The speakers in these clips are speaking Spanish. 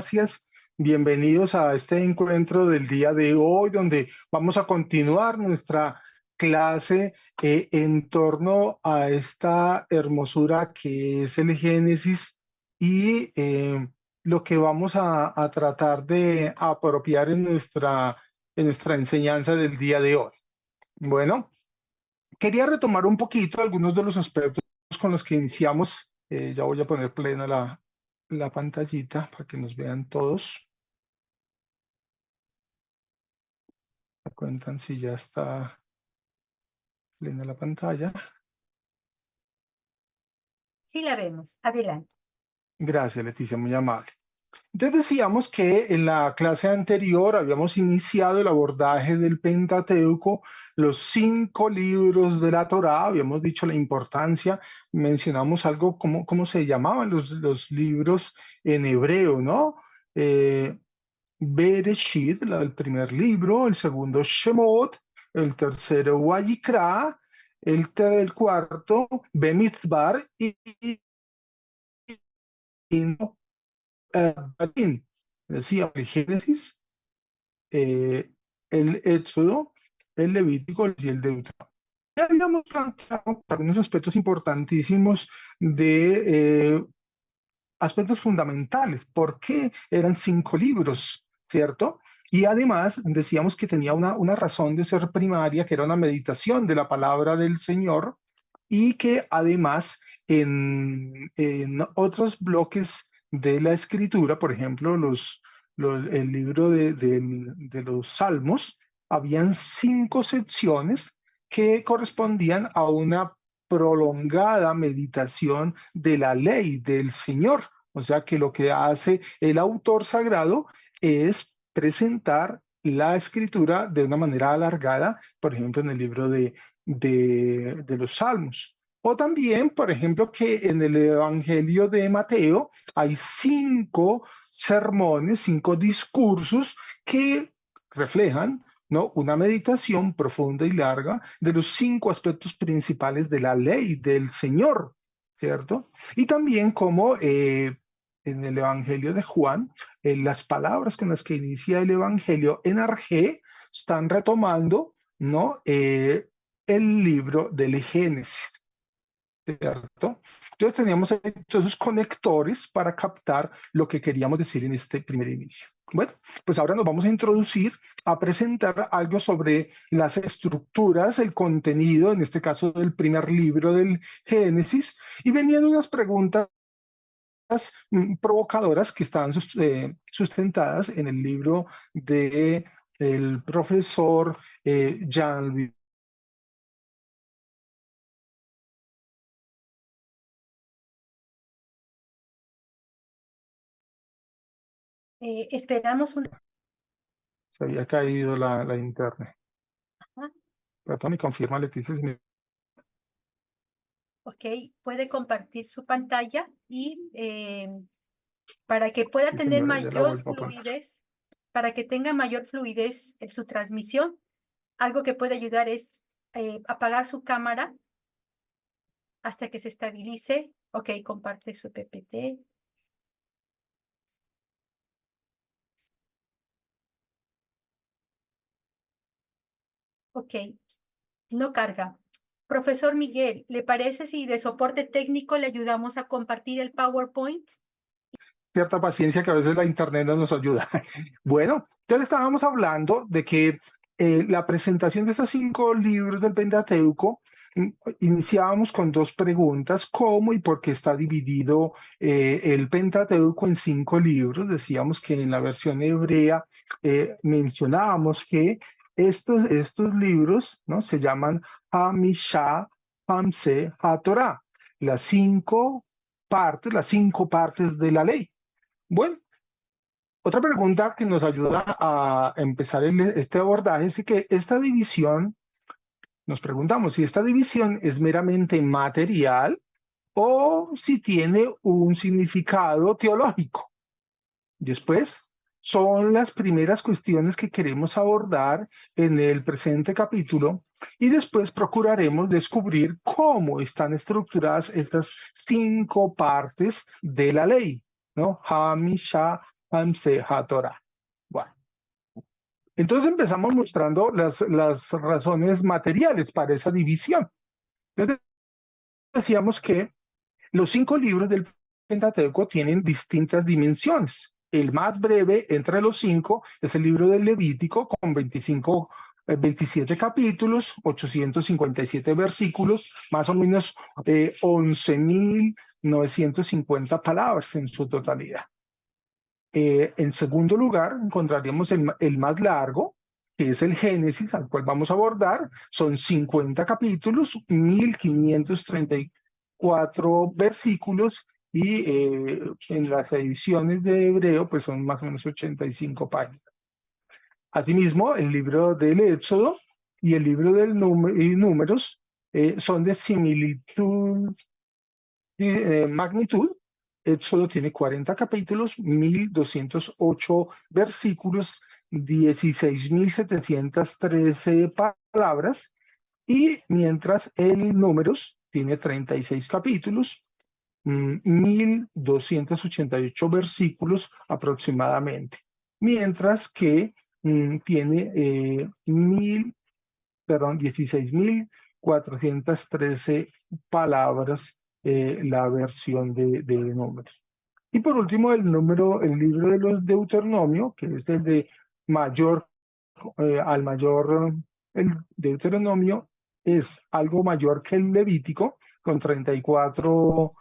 gracias. Bienvenidos a este encuentro del día de hoy, donde vamos a continuar nuestra clase en torno a esta hermosura que es el Génesis y lo que vamos a tratar de apropiar en nuestra enseñanza del día de hoy. Bueno, quería retomar un poquito algunos de los aspectos con los que iniciamos. Ya voy a poner plena la pantallita para que nos vean todos. Me cuentan si ya está plena la pantalla. Sí la vemos. Adelante. Gracias, Leticia, muy amable. Entonces decíamos que en la clase anterior habíamos iniciado el abordaje del Pentateuco, los 5 libros de la Torá, habíamos dicho la importancia, mencionamos algo como cómo se llamaban los libros en hebreo, ¿no? Bereshit, el primer libro, el segundo Shemot, el tercero Wayikra, el cuarto Bemidbar Barín. Decía el Génesis, eh, el Éxodo, el Levítico y el Deuteronomio. Ya habíamos planteado algunos aspectos importantísimos de aspectos fundamentales. ¿Por qué eran 5 libros? ¿Cierto? Y además decíamos que tenía una razón de ser primaria, que era una meditación de la palabra del Señor, y que además en otros bloques de la escritura, por ejemplo, el libro de los Salmos, habían 5 secciones que correspondían a una prolongada meditación de la ley del Señor. O sea que lo que hace el autor sagrado es presentar la escritura de una manera alargada, por ejemplo, en el libro de los Salmos. O también, por ejemplo, que en el Evangelio de Mateo hay 5 sermones, 5 discursos que reflejan, ¿no?, una meditación profunda y larga de los 5 aspectos principales de la ley del Señor, ¿cierto? Y también como en el Evangelio de Juan, las palabras con las que inicia el Evangelio en Argé están retomando, ¿no?, el libro del Génesis, ¿cierto? Entonces teníamos todos esos conectores para captar lo que queríamos decir en este primer inicio. Bueno, pues ahora nos vamos a introducir a presentar algo sobre las estructuras, el contenido, en este caso del primer libro del Génesis, y venían unas preguntas provocadoras que están sustentadas en el libro de el profesor Jean-Louis. Esperamos un... Se había caído la internet. Ajá. Perdón, me confirma Leticia. Ok, puede compartir su pantalla y para que pueda Sí, tener señora, ya la mayor vuelvo a poner. fluidez, para que tenga mayor fluidez en su transmisión, algo que puede ayudar es apagar su cámara hasta que se estabilice. Ok, comparte su PPT. Ok, no carga. Profesor Miguel, ¿le parece si de soporte técnico le ayudamos a compartir el PowerPoint? Cierta paciencia que a veces la internet no nos ayuda. Bueno, entonces estábamos hablando de que la presentación de estos 5 libros del Pentateuco, iniciábamos con 2 preguntas: ¿cómo y por qué está dividido el Pentateuco en 5 libros? Decíamos que en la versión hebrea mencionábamos que estos libros, ¿no?, se llaman Hamishah, Hamse, HaTorah, las 5 partes de la ley. Bueno, otra pregunta que nos ayuda a empezar este abordaje es que esta división, nos preguntamos si esta división es meramente material o si tiene un significado teológico. Después, son las primeras cuestiones que queremos abordar en el presente capítulo, y después procuraremos descubrir cómo están estructuradas estas 5 partes de la ley, ¿no? Hamishah, Hamse HaTorah. Bueno, entonces empezamos mostrando las razones materiales para esa división. Entonces decíamos que los 5 libros del Pentateuco tienen distintas dimensiones. El más breve entre los 5 es el libro del Levítico con 27 capítulos, 857 versículos, más o menos 11.950 palabras en su totalidad. En segundo lugar, encontraríamos el más largo, que es el Génesis, al cual vamos a abordar. Son 50 capítulos, 1.534 versículos y en las ediciones de hebreo pues son más o menos 85 páginas. Asimismo, el libro del Éxodo y el libro del Números son de similitud magnitud. Éxodo tiene 40 capítulos, 1.208 versículos, 16.713 palabras, y mientras el Números tiene 36 capítulos, 1.288 versículos aproximadamente, mientras que tiene 16.413 palabras la versión de números. Y por último, el libro de los Deuteronomio, que es el de mayor al mayor, el Deuteronomio es algo mayor que el Levítico, con 34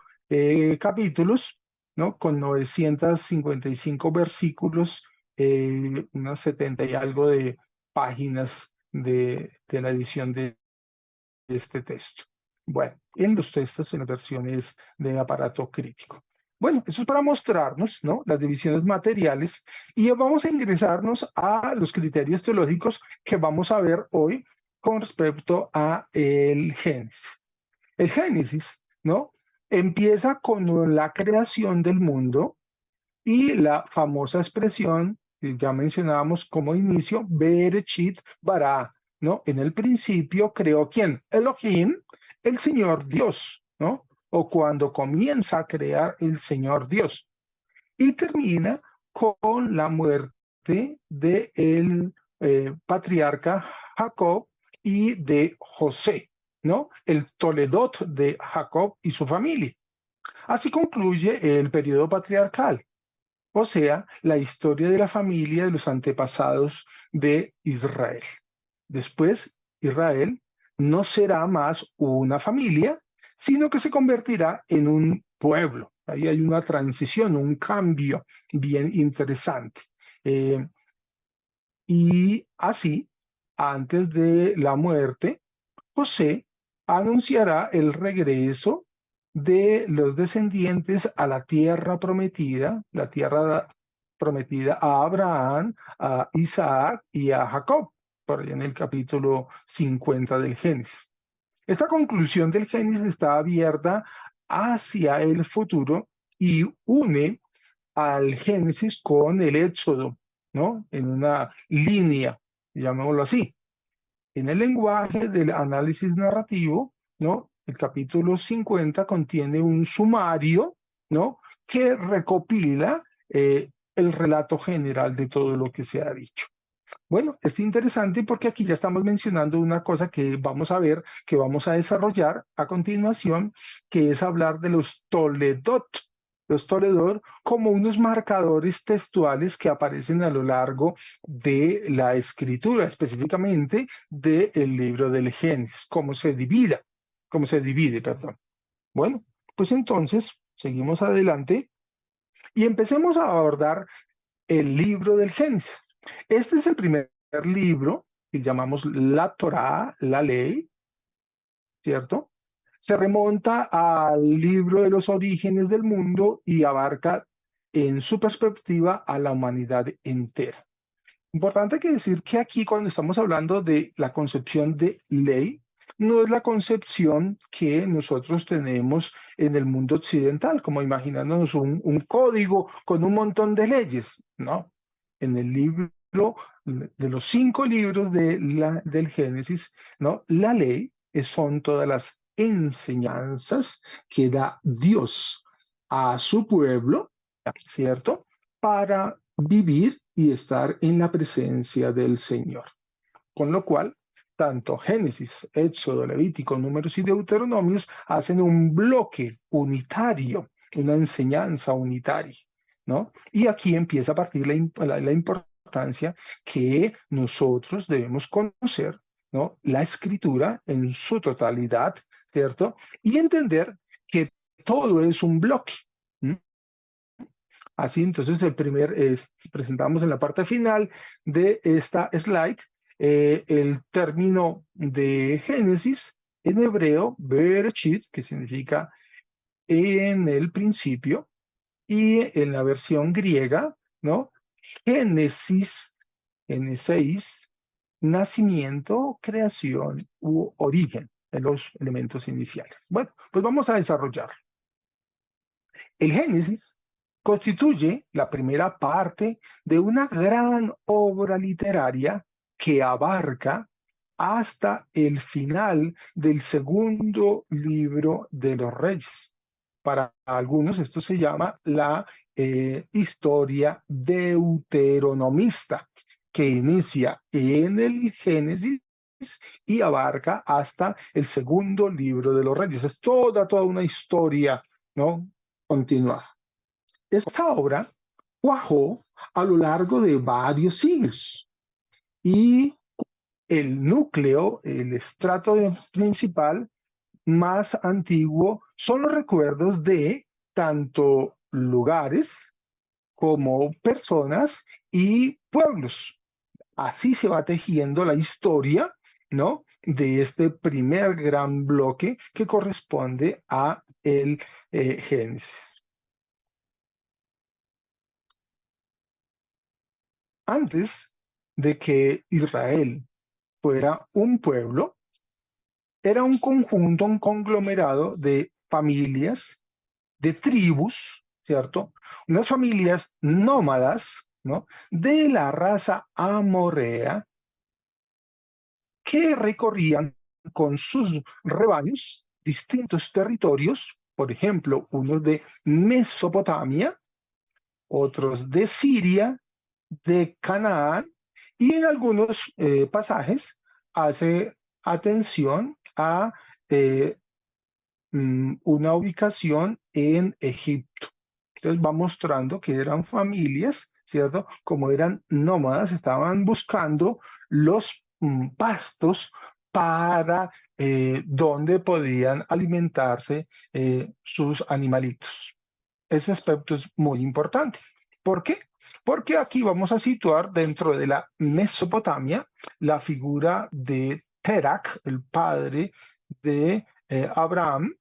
capítulos, ¿no? Con 955 versículos, unas 70 y algo de páginas de la edición de este texto. Bueno, en los textos, en las versiones de aparato crítico. Bueno, eso es para mostrarnos, ¿no?, las divisiones materiales, y vamos a ingresarnos a los criterios teológicos que vamos a ver hoy con respecto a el Génesis. El Génesis, ¿no?, empieza con la creación del mundo y la famosa expresión que ya mencionábamos como inicio, Bereshit bara, ¿no? En el principio creó ¿quién? Elohim, el Señor Dios, ¿no? O cuando comienza a crear el Señor Dios. Y termina con la muerte del patriarca Jacob y de José, ¿no? El Toledot de Jacob y su familia. Así concluye el periodo patriarcal, o sea, la historia de la familia de los antepasados de Israel. Después, Israel no será más una familia, sino que se convertirá en un pueblo. Ahí hay una transición, un cambio bien interesante. Y así, antes de la muerte, José anunciará el regreso de los descendientes a la tierra prometida a Abraham, a Isaac y a Jacob, por ahí en el capítulo 50 del Génesis. Esta conclusión del Génesis está abierta hacia el futuro y une al Génesis con el Éxodo, ¿no?, en una línea, llamémoslo así. En el lenguaje del análisis narrativo, ¿no?, el capítulo 50 contiene un sumario, ¿no?, que recopila el relato general de todo lo que se ha dicho. Bueno, es interesante porque aquí ya estamos mencionando una cosa que vamos a ver, que vamos a desarrollar a continuación, que es hablar de los Toledot. Los Toledot como unos marcadores textuales que aparecen a lo largo de la escritura, específicamente del libro del Génesis, cómo se divide, perdón. Bueno, pues entonces seguimos adelante y empecemos a abordar el libro del Génesis. Este es el primer libro que llamamos la Torá, la ley, ¿cierto? Se remonta al libro de los orígenes del mundo y abarca en su perspectiva a la humanidad entera. Importante que decir que aquí cuando estamos hablando de la concepción de ley, no es la concepción que nosotros tenemos en el mundo occidental, como imaginándonos un código con un montón de leyes, ¿no? En el libro de los 5 libros del Génesis, ¿no?, la ley son todas las enseñanzas que da Dios a su pueblo, ¿cierto?, para vivir y estar en la presencia del Señor. Con lo cual, tanto Génesis, Éxodo, Levítico, Números y Deuteronomios hacen un bloque unitario, una enseñanza unitaria, ¿no? Y aquí empieza a partir la importancia que nosotros debemos conocer, ¿no? La escritura en su totalidad, ¿cierto? Y entender que todo es un bloque. ¿Mm? Así, entonces, presentamos en la parte final de esta slide el término de Génesis en hebreo, Bereshit, que significa en el principio, y en la versión griega, ¿no? Génesis, Génesis, nacimiento, creación u origen, de los elementos iniciales. Bueno, pues vamos a desarrollar. El Génesis constituye la primera parte de una gran obra literaria que abarca hasta el final del segundo libro de los Reyes. Para algunos esto se llama la historia deuteronomista, que inicia en el Génesis y abarca hasta el segundo libro de los Reyes. Es toda una historia, ¿no? Continúa. Esta obra cuajó a lo largo de varios siglos y el núcleo, el estrato principal más antiguo son los recuerdos de tanto lugares como personas y pueblos. Así se va tejiendo la historia, ¿no? De este primer gran bloque que corresponde a el Génesis. Antes de que Israel fuera un pueblo, era un conjunto, un conglomerado de familias, de tribus, ¿cierto? Unas familias nómadas, ¿no? De la raza amorrea que recorrían con sus rebaños distintos territorios, por ejemplo, unos de Mesopotamia, otros de Siria, de Canaán, y en algunos pasajes hace atención a una ubicación en Egipto. Entonces va mostrando que eran familias, ¿cierto? Como eran nómadas, estaban buscando los pastos para donde podían alimentarse sus animalitos. Ese aspecto es muy importante. ¿Por qué? Porque aquí vamos a situar dentro de la Mesopotamia la figura de Terak, el padre de Abraham,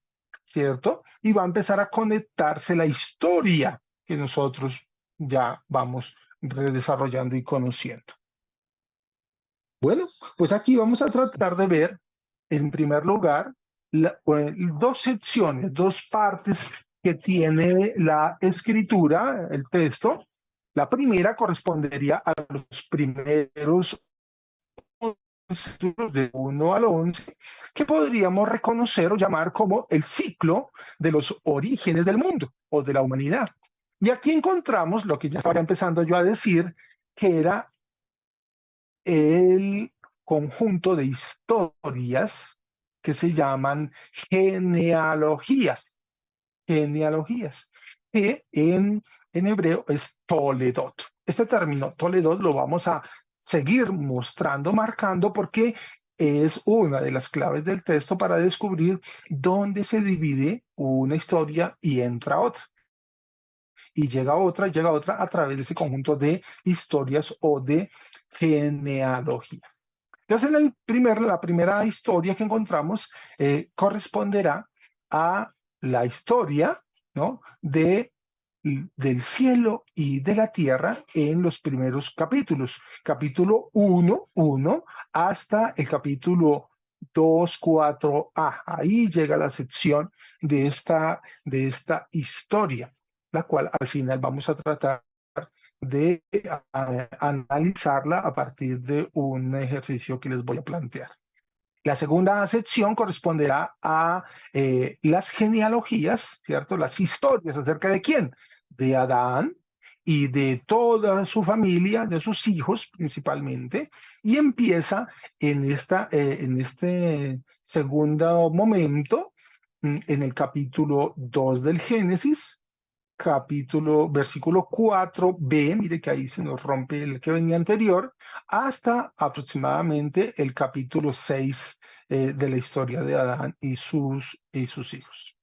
¿cierto? Y va a empezar a conectarse la historia que nosotros ya vamos desarrollando y conociendo. Bueno, pues aquí vamos a tratar de ver, en primer lugar, dos secciones, dos partes que tiene la escritura, el texto. La primera correspondería a los primeros de 1 al 11, que podríamos reconocer o llamar como el ciclo de los orígenes del mundo o de la humanidad. Y aquí encontramos lo que ya estaba empezando yo a decir, que era el conjunto de historias que se llaman genealogías, genealogías, que en hebreo es Toledot. Este término Toledot lo vamos a seguir mostrando, marcando, porque es una de las claves del texto para descubrir dónde se divide una historia y entra otra. Y llega otra a través de ese conjunto de historias o de genealogías. Entonces, la primera historia que encontramos corresponderá a la historia, ¿no? Del cielo y de la tierra en los primeros capítulos. Capítulo 1 hasta el capítulo 2, 4a. Ahí llega la sección de esta historia, la cual al final vamos a tratar de analizarla a partir de un ejercicio que les voy a plantear. La segunda sección corresponderá a las genealogías, ¿cierto? Las historias acerca de quién, de Adán, y de toda su familia, de sus hijos principalmente, y empieza en este segundo momento, en el capítulo 2 del Génesis, versículo 4b, mire que ahí se nos rompe el que venía anterior, hasta aproximadamente el capítulo 6 de la historia de Adán y sus hijos.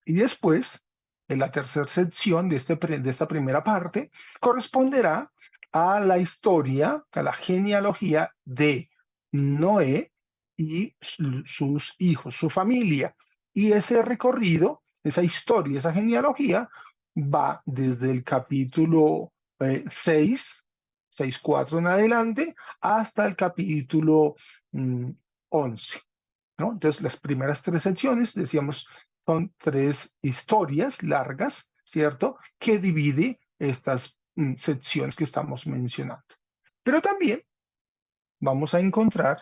Y después, en la tercera sección de esta primera parte, corresponderá a la historia, a la genealogía de Noé y sus hijos, su familia. Y ese recorrido, esa historia, esa genealogía, va desde el capítulo 6, 6:4 en adelante, hasta el capítulo 11. ¿No? Entonces, las primeras tres secciones, decíamos, son tres historias largas, ¿cierto? Que divide estas secciones que estamos mencionando. Pero también vamos a encontrar,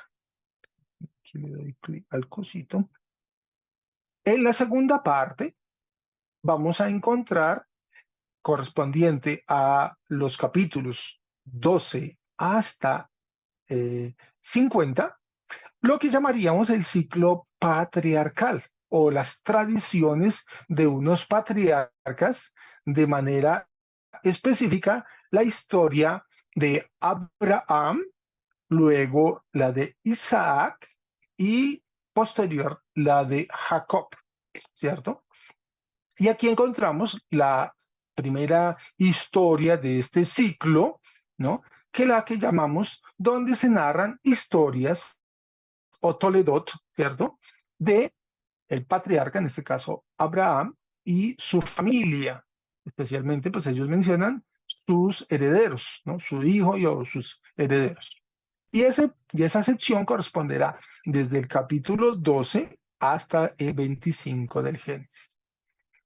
aquí le doy clic al cosito, en la segunda parte vamos a encontrar, correspondiente a los capítulos 12 hasta 50, lo que llamaríamos el ciclo patriarcal o las tradiciones de unos patriarcas, de manera específica la historia de Abraham, luego la de Isaac y posterior la de Jacob, ¿cierto? Y aquí encontramos la primera historia de este ciclo, ¿no? Que la que llamamos donde se narran historias o Toledot, ¿cierto? De el patriarca, en este caso Abraham, y su familia. Especialmente, pues ellos mencionan sus herederos, ¿no? Su hijo y o sus herederos. Y esa sección corresponderá desde el capítulo 12 hasta el 25 del Génesis.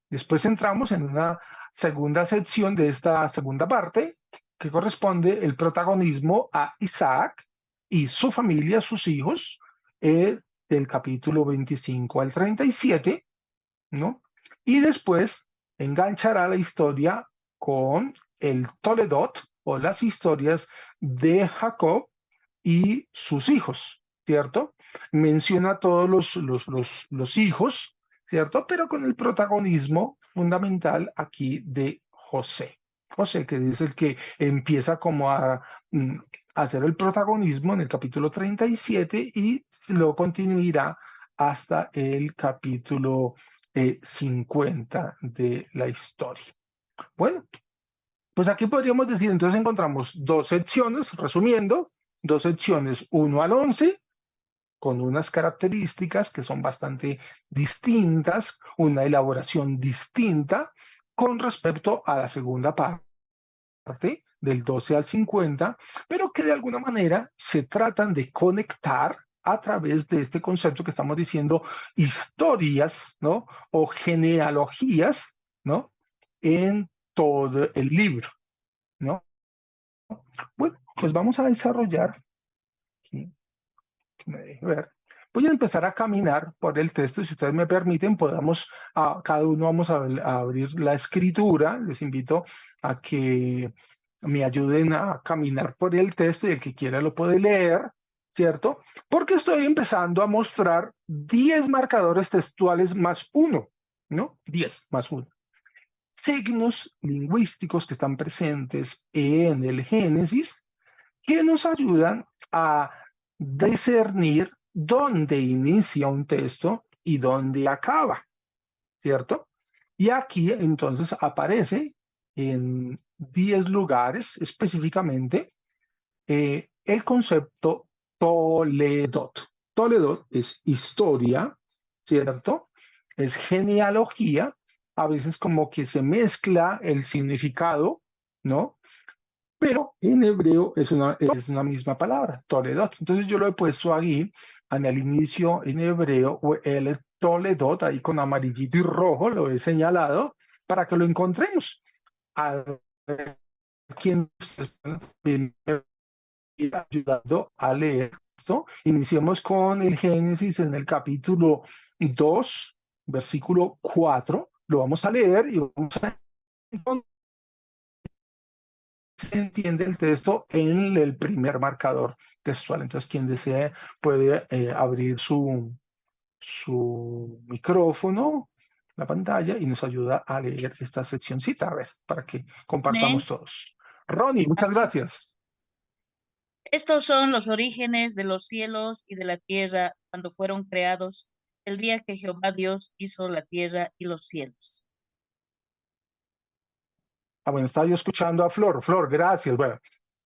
Después entramos en una segunda sección de esta segunda parte, que corresponde el protagonismo a Isaac y su familia, sus hijos, del capítulo 25 al 37, ¿no? Y después enganchará la historia con el Toledot o las historias de Jacob y sus hijos, ¿cierto? Menciona todos los hijos, ¿cierto? Pero con el protagonismo fundamental aquí de José. José, que es el que empieza como a hacer el protagonismo en el capítulo 37 y lo continuará hasta el capítulo 50 de la historia. Bueno, pues aquí podríamos decir, entonces encontramos dos secciones, resumiendo, dos secciones 1 al 11, con unas características que son bastante distintas, una elaboración distinta con respecto a la segunda parte, del 12 al 50, pero que de alguna manera se tratan de conectar a través de este concepto que estamos diciendo, historias, ¿no? O genealogías, ¿no? En todo el libro, ¿no? Bueno, pues vamos a desarrollar, ¿sí? Que me deje ver. Voy a empezar a caminar por el texto, si ustedes me permiten, cada uno vamos a abrir la escritura. Les invito a que me ayuden a caminar por el texto y el que quiera lo puede leer, ¿cierto? Porque estoy empezando a mostrar 10 marcadores textuales más uno, ¿no? 10 más uno. Signos lingüísticos que están presentes en el Génesis que nos ayudan a discernir dónde inicia un texto y dónde acaba, ¿cierto? Y aquí entonces aparece en 10 lugares específicamente el concepto Toledot. Toledot es historia, ¿cierto? Es genealogía, a veces como que se mezcla el significado, ¿no? Pero en hebreo es una misma palabra, Toledot. Entonces yo lo he puesto aquí en el inicio en hebreo, o el Toledot, ahí con amarillito y rojo, lo he señalado para que lo encontremos. A quien ayudando a leer esto. Iniciemos con el Génesis en el capítulo 2, versículo 4. Lo vamos a leer y vamos a encontrar se entiende el texto en el primer marcador textual. Entonces, quien desee puede abrir su micrófono, la pantalla, y nos ayuda a leer esta seccioncita, a ver, para que compartamos Amén. todos. Ronnie, muchas gracias. Estos son los orígenes de los cielos y de la tierra cuando fueron creados, el día que Jehová Dios hizo la tierra y los cielos. Ah, bueno, estaba yo escuchando a Flor. Flor, gracias.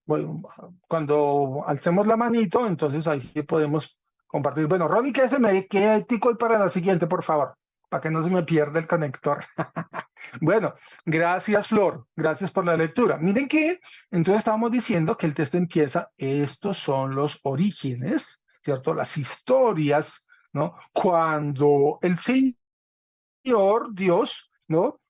Bueno, cuando alcemos la manito, entonces ahí sí podemos compartir. Bueno, Ronnie, qué tico para la siguiente, por favor, para que no se me pierda el conector. Bueno, gracias, Flor. Gracias por la lectura. Miren que entonces estábamos diciendo que el texto empieza, estos son los orígenes, ¿cierto? Las historias, ¿no? Cuando el Señor, Dios, ¿no?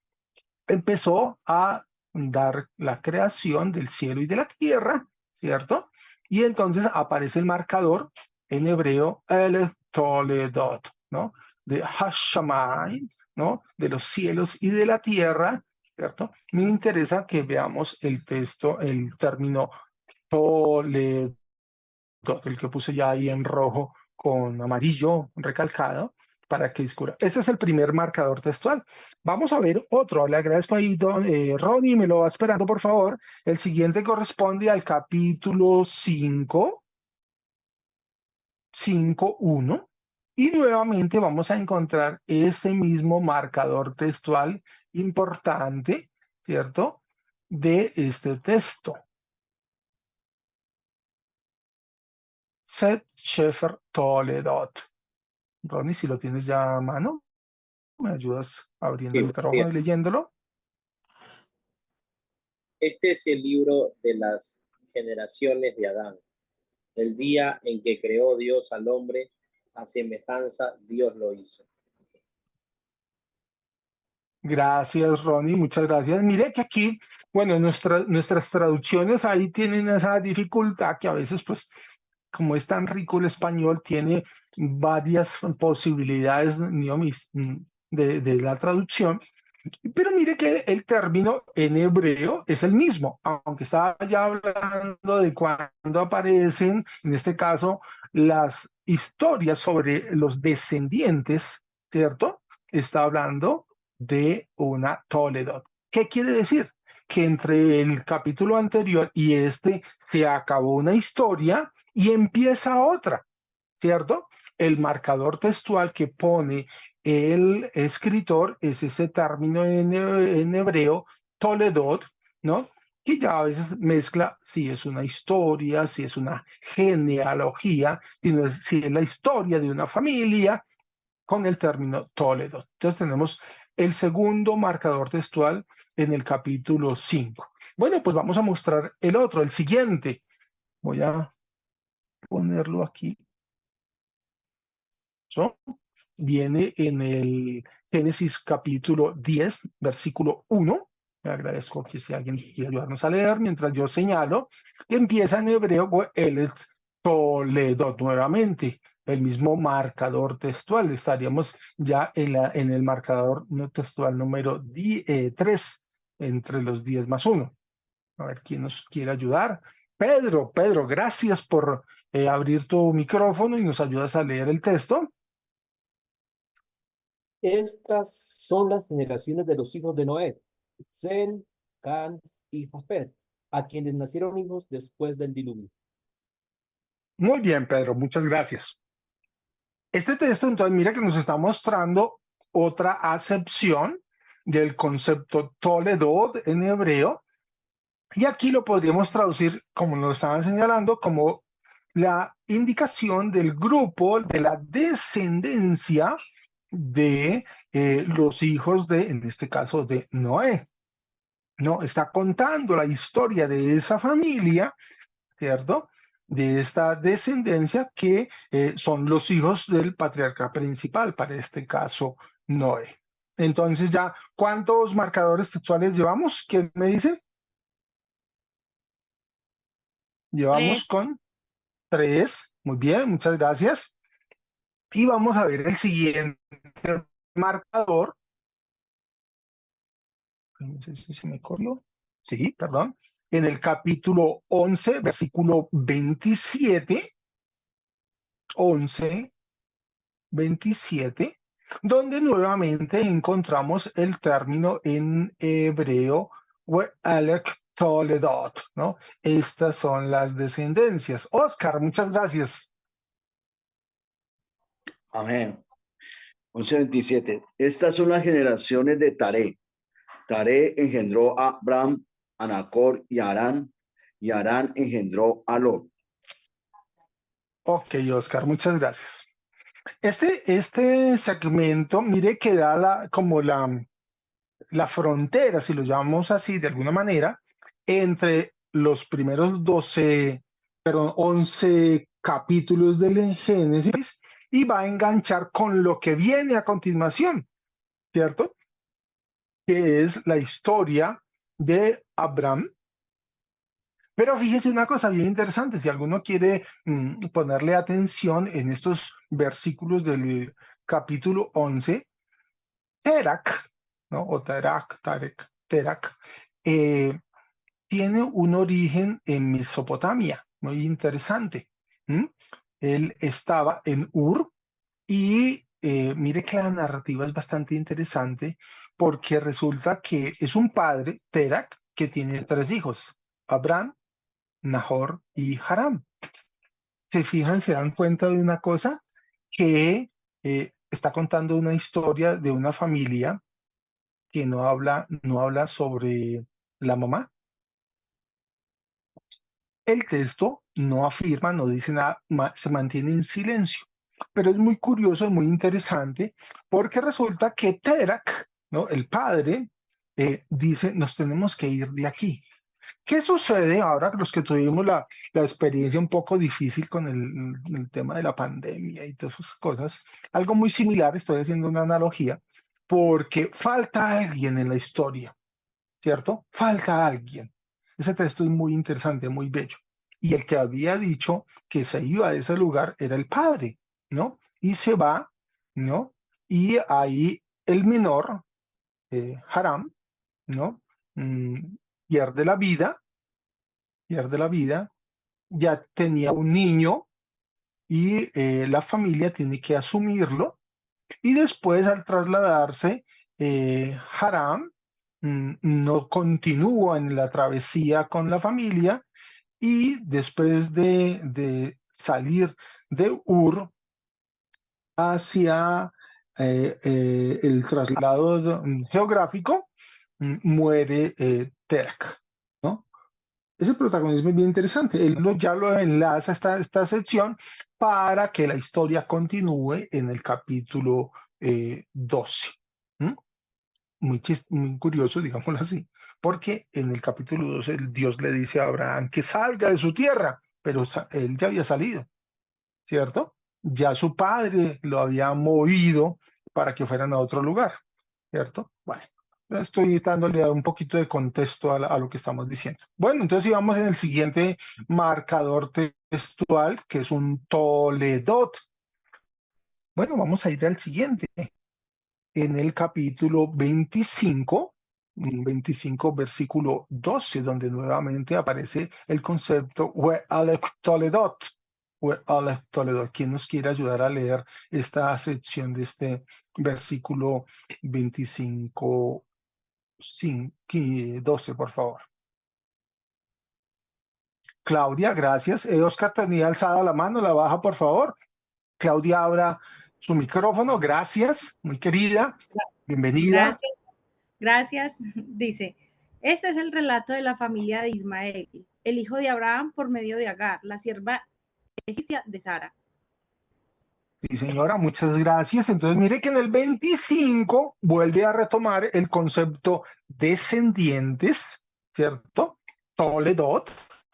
Empezó a dar la creación del cielo y de la tierra, ¿cierto? Y entonces aparece el marcador en hebreo, el Toledot, ¿no? De Hashamayim, ¿no? De los cielos y de la tierra, ¿cierto? Me interesa que veamos el texto, el término Toledot, el que puse ya ahí en rojo con amarillo recalcado para que discurra. Ese es el primer marcador textual. Vamos a ver otro. Le agradezco ahí, Ronnie, me lo va esperando, por favor. El siguiente corresponde al capítulo 5, 5.1. Y nuevamente vamos a encontrar este mismo marcador textual importante, ¿cierto? De este texto. Seth Shefer Toledot. Ronnie, si lo tienes ya a mano, ¿me ayudas abriendo Sí, el buenos micrófono y días. leyéndolo? Este es el libro de las generaciones de Adán. El día en que creó Dios al hombre, a semejanza Dios lo hizo. Gracias, Ronnie, muchas gracias. Mire que aquí, bueno, nuestras traducciones ahí tienen esa dificultad que a veces, pues, como es tan rico el español, tiene varias posibilidades de la traducción. Pero mire que el término en hebreo es el mismo, aunque estaba ya hablando de cuando aparecen, en este caso, las historias sobre los descendientes, ¿cierto? Está hablando de una Toledot. ¿Qué quiere decir? Que entre el capítulo anterior y este se acabó una historia y empieza otra, ¿cierto? El marcador textual que pone el escritor es ese término en hebreo, Toledot, ¿no? Que ya a veces mezcla si es una historia, si es una genealogía, si es la historia de una familia, con el término Toledot. Entonces tenemos el segundo marcador textual en el capítulo 5. Bueno, pues vamos a mostrar el otro, el siguiente. Voy a ponerlo aquí. ¿So? Viene en el Génesis capítulo 10, versículo 1. Le agradezco que si alguien quiere ayudarnos a leer mientras yo señalo. Empieza en hebreo el Toledot nuevamente, el mismo marcador textual. Estaríamos ya en el marcador textual número 3, entre los 10 más 1. A ver quién nos quiere ayudar. Pedro, gracias por abrir tu micrófono y nos ayudas a leer el texto. Estas son las generaciones de los hijos de Noé, Sem, Can y Jafet, a quienes nacieron hijos después del diluvio. Muy bien, Pedro, muchas gracias. Este texto, entonces, mira que nos está mostrando otra acepción del concepto Toledot en hebreo, y aquí lo podríamos traducir, como nos lo estaban señalando, como la indicación del grupo, de la descendencia de los hijos de, en este caso, de Noé. ¿No? Está contando la historia de esa familia, ¿cierto? De esta descendencia que son los hijos del patriarca principal, para este caso, Noé. Entonces ya, ¿cuántos marcadores textuales llevamos? ¿Quién me dice? Llevamos 3. con 3. Muy bien, muchas gracias. Y vamos a ver el siguiente marcador. No sé si se me corrió. Sí, perdón. en el capítulo 11, versículo 27, 11, 27, donde nuevamente encontramos el término en hebreo, We'alek Toledot, ¿no? Estas son las descendencias. Oscar, muchas gracias. Amén. 11:27. Estas son las generaciones de Taré. Taré engendró a Abram, a Nacor y a Harán, y Harán engendró a Lot. Ok, Oscar, muchas gracias. Este segmento, mire que da como la frontera, si lo llamamos así de alguna manera, entre los primeros 11 capítulos del Génesis y va a enganchar con lo que viene a continuación, ¿cierto? Que es la historia de Abraham. Pero fíjense una cosa bien interesante, si alguno quiere ponerle atención en estos versículos del capítulo 11, Terak, ¿no? O Terak, tiene un origen en Mesopotamia, muy interesante. Él estaba en Ur y mire que la narrativa es bastante interesante porque resulta que es un padre, Terak, que tiene 3 hijos, Abraham, Nahor y Haram. Se fijan, se dan cuenta de una cosa, que está contando una historia de una familia que no habla sobre la mamá. El texto no afirma, no dice nada, se mantiene en silencio. Pero es muy curioso, es muy interesante, porque resulta que Terak, ¿no? El padre, dice, nos tenemos que ir de aquí. ¿Qué sucede ahora los que tuvimos la experiencia un poco difícil con el tema de la pandemia y todas esas cosas? Algo muy similar, estoy haciendo una analogía, porque falta alguien en la historia, ¿cierto? Falta alguien. Ese texto es muy interesante, muy bello. Y el que había dicho que se iba a ese lugar era el padre, ¿no? Y se va, ¿no? Y ahí el menor, Haram, ¿no? Mm, pierde la vida, ya tenía un niño y la familia tiene que asumirlo. Y después, al trasladarse, Haram no continúa en la travesía con la familia y después de salir de Ur hacia el traslado geográfico, muere Terak, ¿no? Ese protagonismo es bien interesante. Él ya lo enlaza esta sección para que la historia continúe en el capítulo 12. ¿Mm? Muy curioso, digámoslo así, porque en el capítulo 12 Dios le dice a Abraham que salga de su tierra, pero él ya había salido, ¿cierto? Ya su padre lo había movido para que fueran a otro lugar, ¿cierto? Bueno, estoy dándole un poquito de contexto a lo que estamos diciendo. Bueno, entonces íbamos en el siguiente marcador textual, que es un Toledot. Bueno, vamos a ir al siguiente. En el capítulo 25, versículo 12, donde nuevamente aparece el concepto We'alek Toledot. We'alek Toledot. ¿Quién nos quiere ayudar a leer esta sección de este versículo 25, 12, por favor? Claudia, gracias. Oscar tenía alzada la mano, la baja, por favor. Claudia, abra su micrófono. Gracias, muy querida. Bienvenida. Gracias, gracias. Dice, este es el relato de la familia de Ismael, el hijo de Abraham por medio de Agar, la sierva egipcia de Sara. Sí, señora, muchas gracias. Entonces, mire que en el 25 vuelve a retomar el concepto descendientes, ¿cierto? Toledot,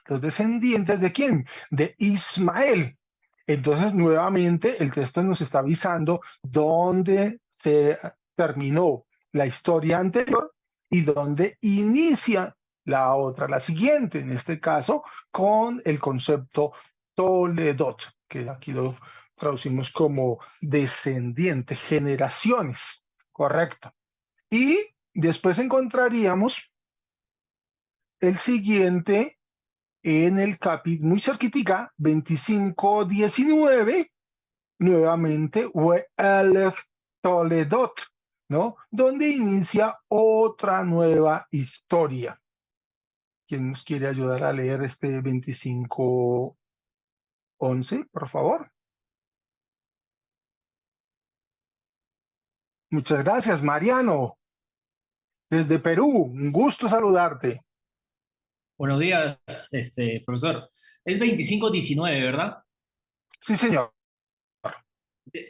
los descendientes ¿de quién? De Ismael. Entonces, nuevamente, el texto nos está avisando dónde se terminó la historia anterior y dónde inicia la otra, la siguiente, en este caso, con el concepto Toledot, que aquí lo traducimos como descendiente, generaciones, correcto. Y después encontraríamos el siguiente en el capítulo, muy cerquitica, 25:19, nuevamente, We'elech Toledot, ¿no? Donde inicia otra nueva historia. ¿Quién nos quiere ayudar a leer este 25:11, por favor? Muchas gracias, Mariano. Desde Perú, un gusto saludarte. Buenos días, profesor. Es 25:19, ¿verdad? Sí, señor.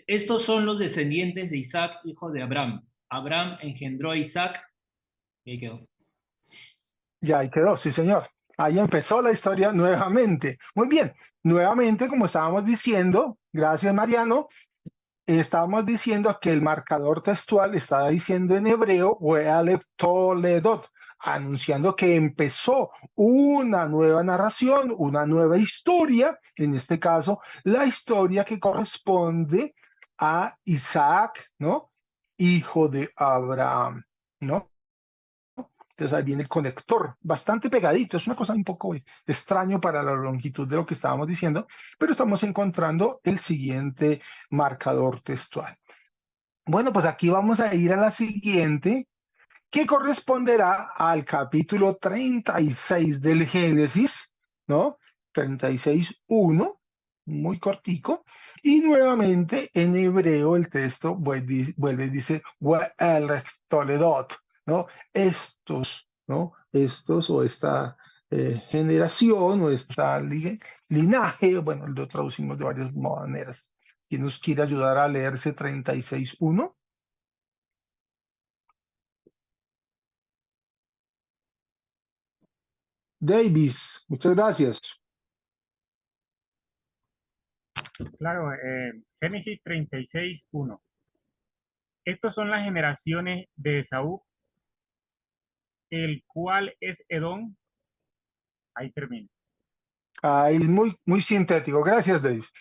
Estos son los descendientes de Isaac, hijo de Abraham. Abraham engendró a Isaac. Y ahí quedó. Ya ahí quedó, sí, señor. Ahí empezó la historia nuevamente. Muy bien, nuevamente, como estábamos diciendo, gracias, Mariano, estábamos diciendo que el marcador textual estaba diciendo en hebreo, We'elech Toledot, anunciando que empezó una nueva narración, una nueva historia, en este caso, la historia que corresponde a Isaac, ¿no? Hijo de Abraham, ¿no? Entonces ahí viene el conector, bastante pegadito, es una cosa un poco extraño para la longitud de lo que estábamos diciendo, pero estamos encontrando el siguiente marcador textual. Bueno, pues aquí vamos a ir a la siguiente, que corresponderá al capítulo 36 del Génesis, ¿no? 36:1, muy cortico, y nuevamente en hebreo el texto vuelve y dice, We'elech Toledot, ¿no? Estos, ¿no? Estos o esta generación o esta linaje, bueno, lo traducimos de varias maneras. ¿Quién nos quiere ayudar a leerse 36:1? Davis, muchas gracias. Claro, Génesis 36:1. Estos son las generaciones de Esaú, el cual es Edom. Ahí termina. Ahí es muy, muy sintético. Gracias, Davis.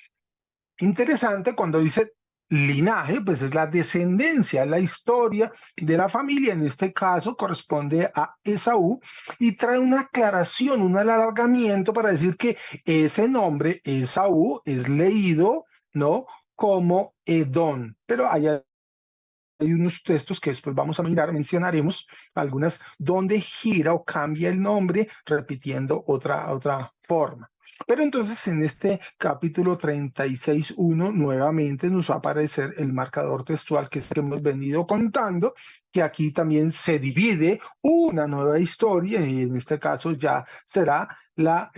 Interesante cuando dice linaje, pues es la descendencia, la historia de la familia. En este caso corresponde a Esaú y trae una aclaración, un alargamiento para decir que ese nombre, Esaú, es leído, ¿no? Como Edom. Pero hay unos textos que después vamos a mirar, mencionaremos algunas donde gira o cambia el nombre repitiendo otra forma. Pero entonces en este capítulo 36:1 nuevamente nos va a aparecer el marcador textual que hemos venido contando, que aquí también se divide una nueva historia y en este caso ya será la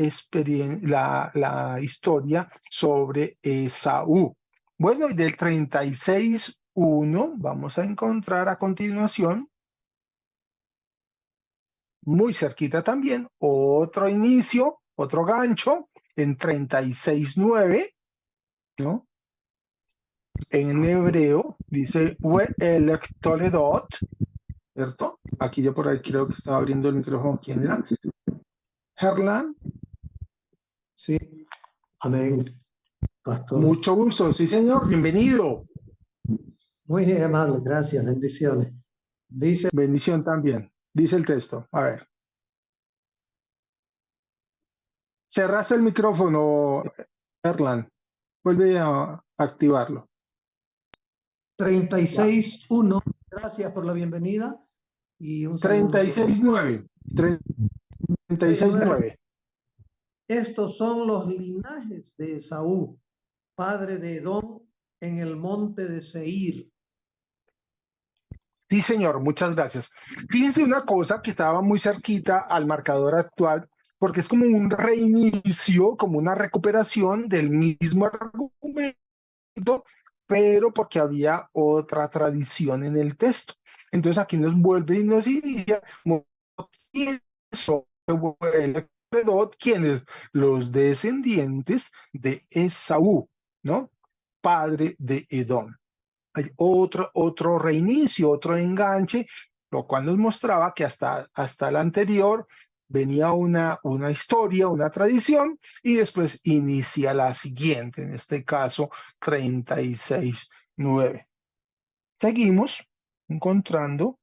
historia sobre Esaú. Bueno, y del 36:1 vamos a encontrar a continuación, muy cerquita también, otro inicio, otro gancho en 36:9, ¿no? En hebreo dice We'elech Toledot, ¿cierto? Aquí yo por ahí creo que estaba abriendo el micrófono. ¿Quién era? Herlan. Sí, amén, pastor. Mucho gusto, sí señor, bienvenido. Muy amable, gracias, bendiciones. Dice, Bendición también, dice el texto. A ver. Cerraste el micrófono, Erlan. Vuelve a activarlo. 36:1, gracias por la bienvenida y un saludo. 36:9. 36:9. Estos son los linajes de Esaú, padre de Edom, en el monte de Seir. Sí, señor, muchas gracias. Fíjense una cosa que estaba muy cerquita al marcador actual, porque es como un reinicio, como una recuperación del mismo argumento, pero porque había otra tradición en el texto. Entonces aquí nos vuelve y nos inicia quienes los descendientes de Esaú, ¿no? Padre de Edom. Hay otro reinicio, otro enganche, lo cual nos mostraba que hasta el anterior venía una historia, una tradición, y después inicia la siguiente, en este caso 36:9. Seguimos encontrando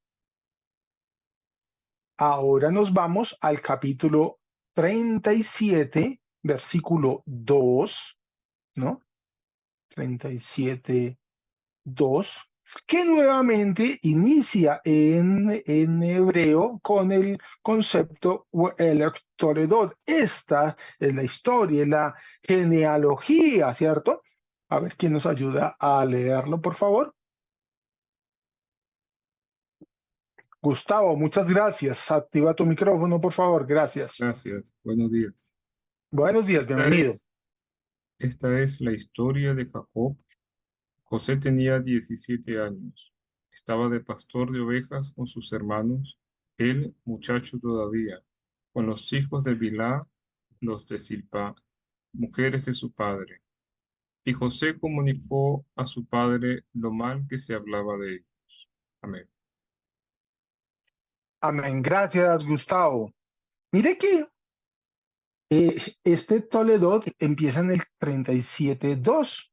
Ahora nos vamos al capítulo 37, versículo 2, ¿no? 37, 2, que nuevamente inicia en hebreo con el concepto el toledot. Esta es la historia, es la genealogía, ¿cierto? A ver quién nos ayuda a leerlo, por favor. Gustavo, muchas gracias. Activa tu micrófono, por favor. Gracias. Gracias, buenos días. Buenos días, bienvenido. Esta es la historia de Jacob. José tenía 17 años. Estaba de pastor de ovejas con sus hermanos, él muchacho todavía, con los hijos de Bilhá, los de Zilpá, mujeres de su padre. Y José comunicó a su padre lo mal que se hablaba de ellos. Amén. Amén. Gracias, Gustavo. Mire que este Toledot empieza en el 37.2.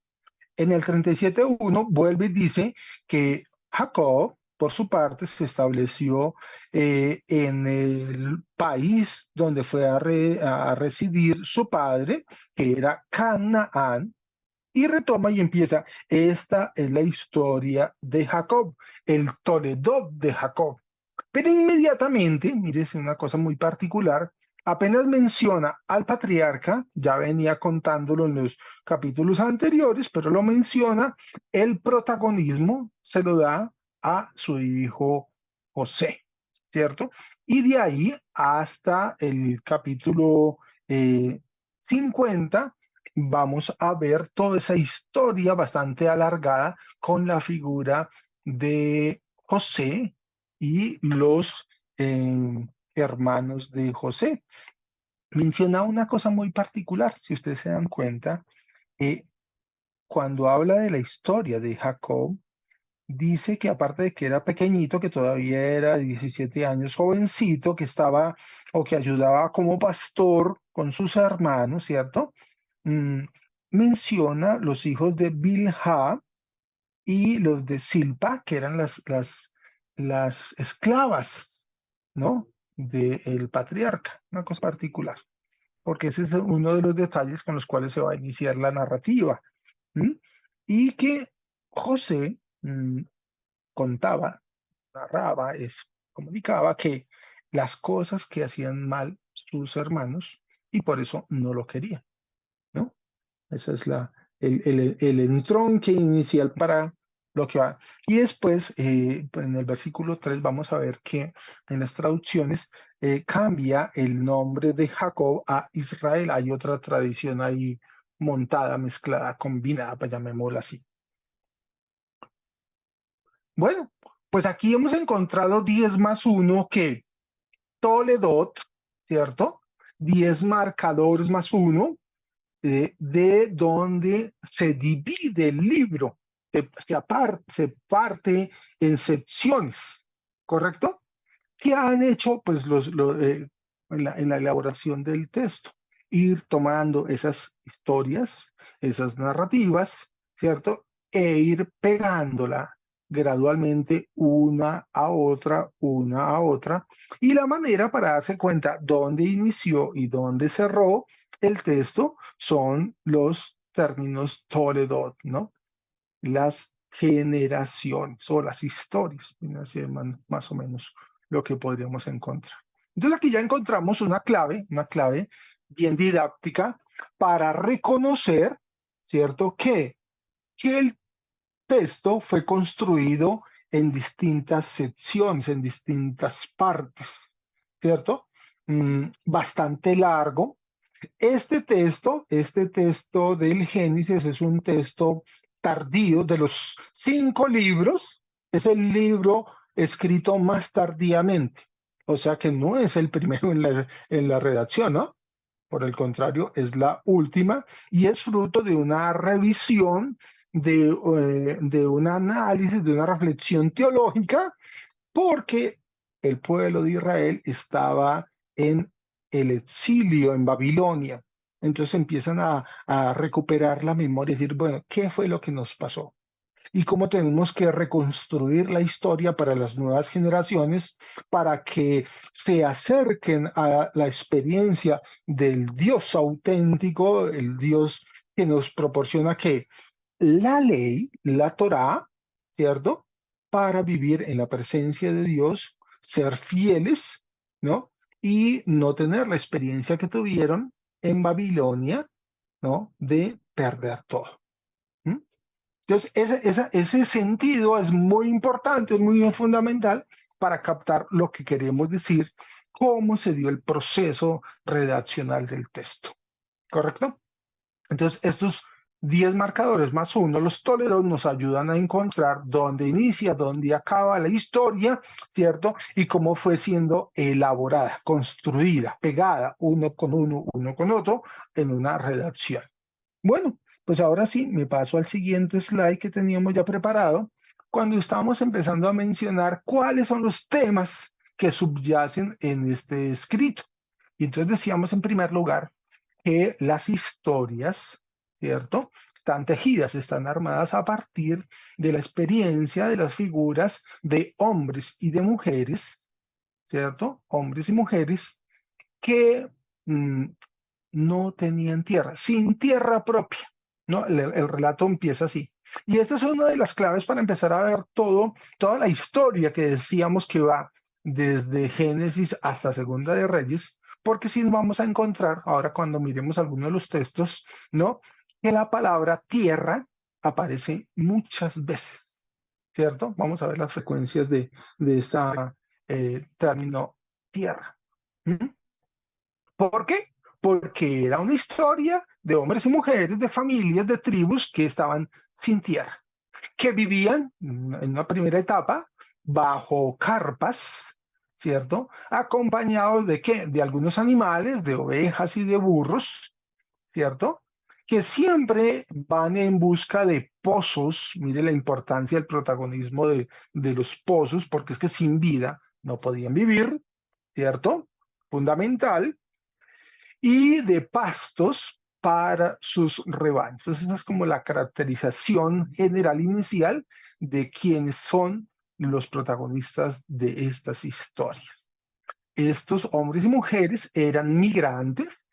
En el 37.1 vuelve y dice que Jacob, por su parte, se estableció en el país donde fue a residir su padre, que era Canaán, y retoma y empieza. Esta es la historia de Jacob, el Toledot de Jacob. Pero inmediatamente, mire, es una cosa muy particular, apenas menciona al patriarca, ya venía contándolo en los capítulos anteriores, pero lo menciona, el protagonismo se lo da a su hijo José, ¿cierto? Y de ahí hasta el capítulo 50, vamos a ver toda esa historia bastante alargada con la figura de José y los hermanos de José. Menciona una cosa muy particular, si ustedes se dan cuenta, cuando habla de la historia de Jacob, dice que aparte de que era pequeñito, que todavía era de 17 años, jovencito, que estaba o que ayudaba como pastor con sus hermanos, ¿cierto? Menciona los hijos de Bilhá y los de Zilpá, que eran las esclavas, ¿no? Del patriarca, una cosa particular, porque ese es uno de los detalles con los cuales se va a iniciar la narrativa. Y que José contaba, narraba, comunicaba que las cosas que hacían mal sus hermanos y por eso no lo querían, ¿no? Esa es el entronque inicial para lo que va. Y después, en el versículo 3, vamos a ver que en las traducciones cambia el nombre de Jacob a Israel. Hay otra tradición ahí montada, mezclada, combinada, pues llamémosla así. Bueno, pues aquí hemos encontrado 10 más 1 que Toledot, ¿cierto? 10 marcadores más 1, de donde se divide el libro, se parte en secciones, ¿correcto? ¿Qué han hecho pues en la elaboración del texto? Ir tomando esas historias, esas narrativas, ¿cierto? E ir pegándola gradualmente una a otra, y la manera para darse cuenta dónde inició y dónde cerró el texto son los términos Toledot, ¿no? Las generaciones o las historias, así más o menos lo que podríamos encontrar. Entonces aquí ya encontramos una clave bien didáctica para reconocer, ¿cierto? Que el texto fue construido en distintas secciones, en distintas partes, ¿cierto? Bastante largo. Este texto del Génesis es un texto tardío, de los 5 libros, es el libro escrito más tardíamente. O sea que no es el primero en la redacción, ¿no? Por el contrario, es la última y es fruto de una revisión, de un análisis, de una reflexión teológica, porque el pueblo de Israel estaba en el exilio en Babilonia. Entonces empiezan a recuperar la memoria y decir, bueno, ¿qué fue lo que nos pasó? y cómo tenemos que reconstruir la historia para las nuevas generaciones para que se acerquen a la experiencia del Dios auténtico, el Dios que nos proporciona que la ley, la Torá, ¿cierto? Para vivir en la presencia de Dios, ser fieles, ¿no? Y no tener la experiencia que tuvieron en Babilonia, ¿no? De perder todo. ¿Mm? Entonces, ese sentido es muy importante, es muy fundamental para captar lo que queremos decir, cómo se dio el proceso redaccional del texto. ¿Correcto? Entonces, estos 10 marcadores más uno, los Toledos, nos ayudan a encontrar dónde inicia, dónde acaba la historia, ¿cierto? Y cómo fue siendo elaborada, construida, pegada, uno con otro, en una redacción. Bueno, pues ahora sí, me paso al siguiente slide que teníamos ya preparado, cuando estábamos empezando a mencionar cuáles son los temas que subyacen en este escrito. Y entonces decíamos en primer lugar que las historias, ¿cierto? Están tejidas, están armadas a partir de la experiencia de las figuras de hombres y de mujeres, ¿cierto? Hombres y mujeres que no tenían tierra, sin tierra propia, ¿no? El relato empieza así. Y esta es una de las claves para empezar a ver toda la historia que decíamos que va desde Génesis hasta Segunda de Reyes, porque sí vamos a encontrar, ahora cuando miremos algunos de los textos, ¿no? Que la palabra tierra aparece muchas veces, ¿cierto? Vamos a ver las frecuencias de esta término tierra. ¿Mm? ¿Por qué? Porque era una historia de hombres y mujeres, de familias, de tribus que estaban sin tierra, que vivían en una primera etapa bajo carpas, ¿cierto? Acompañados de ¿qué? De algunos animales, de ovejas y de burros, ¿cierto? Que siempre van en busca de pozos. Mire la importancia del protagonismo de los pozos, porque es que sin vida no podían vivir, ¿cierto? Fundamental. Y de pastos para sus rebaños. Entonces, esa es como la caracterización general inicial de quiénes son los protagonistas de estas historias. Estos hombres y mujeres eran migrantes.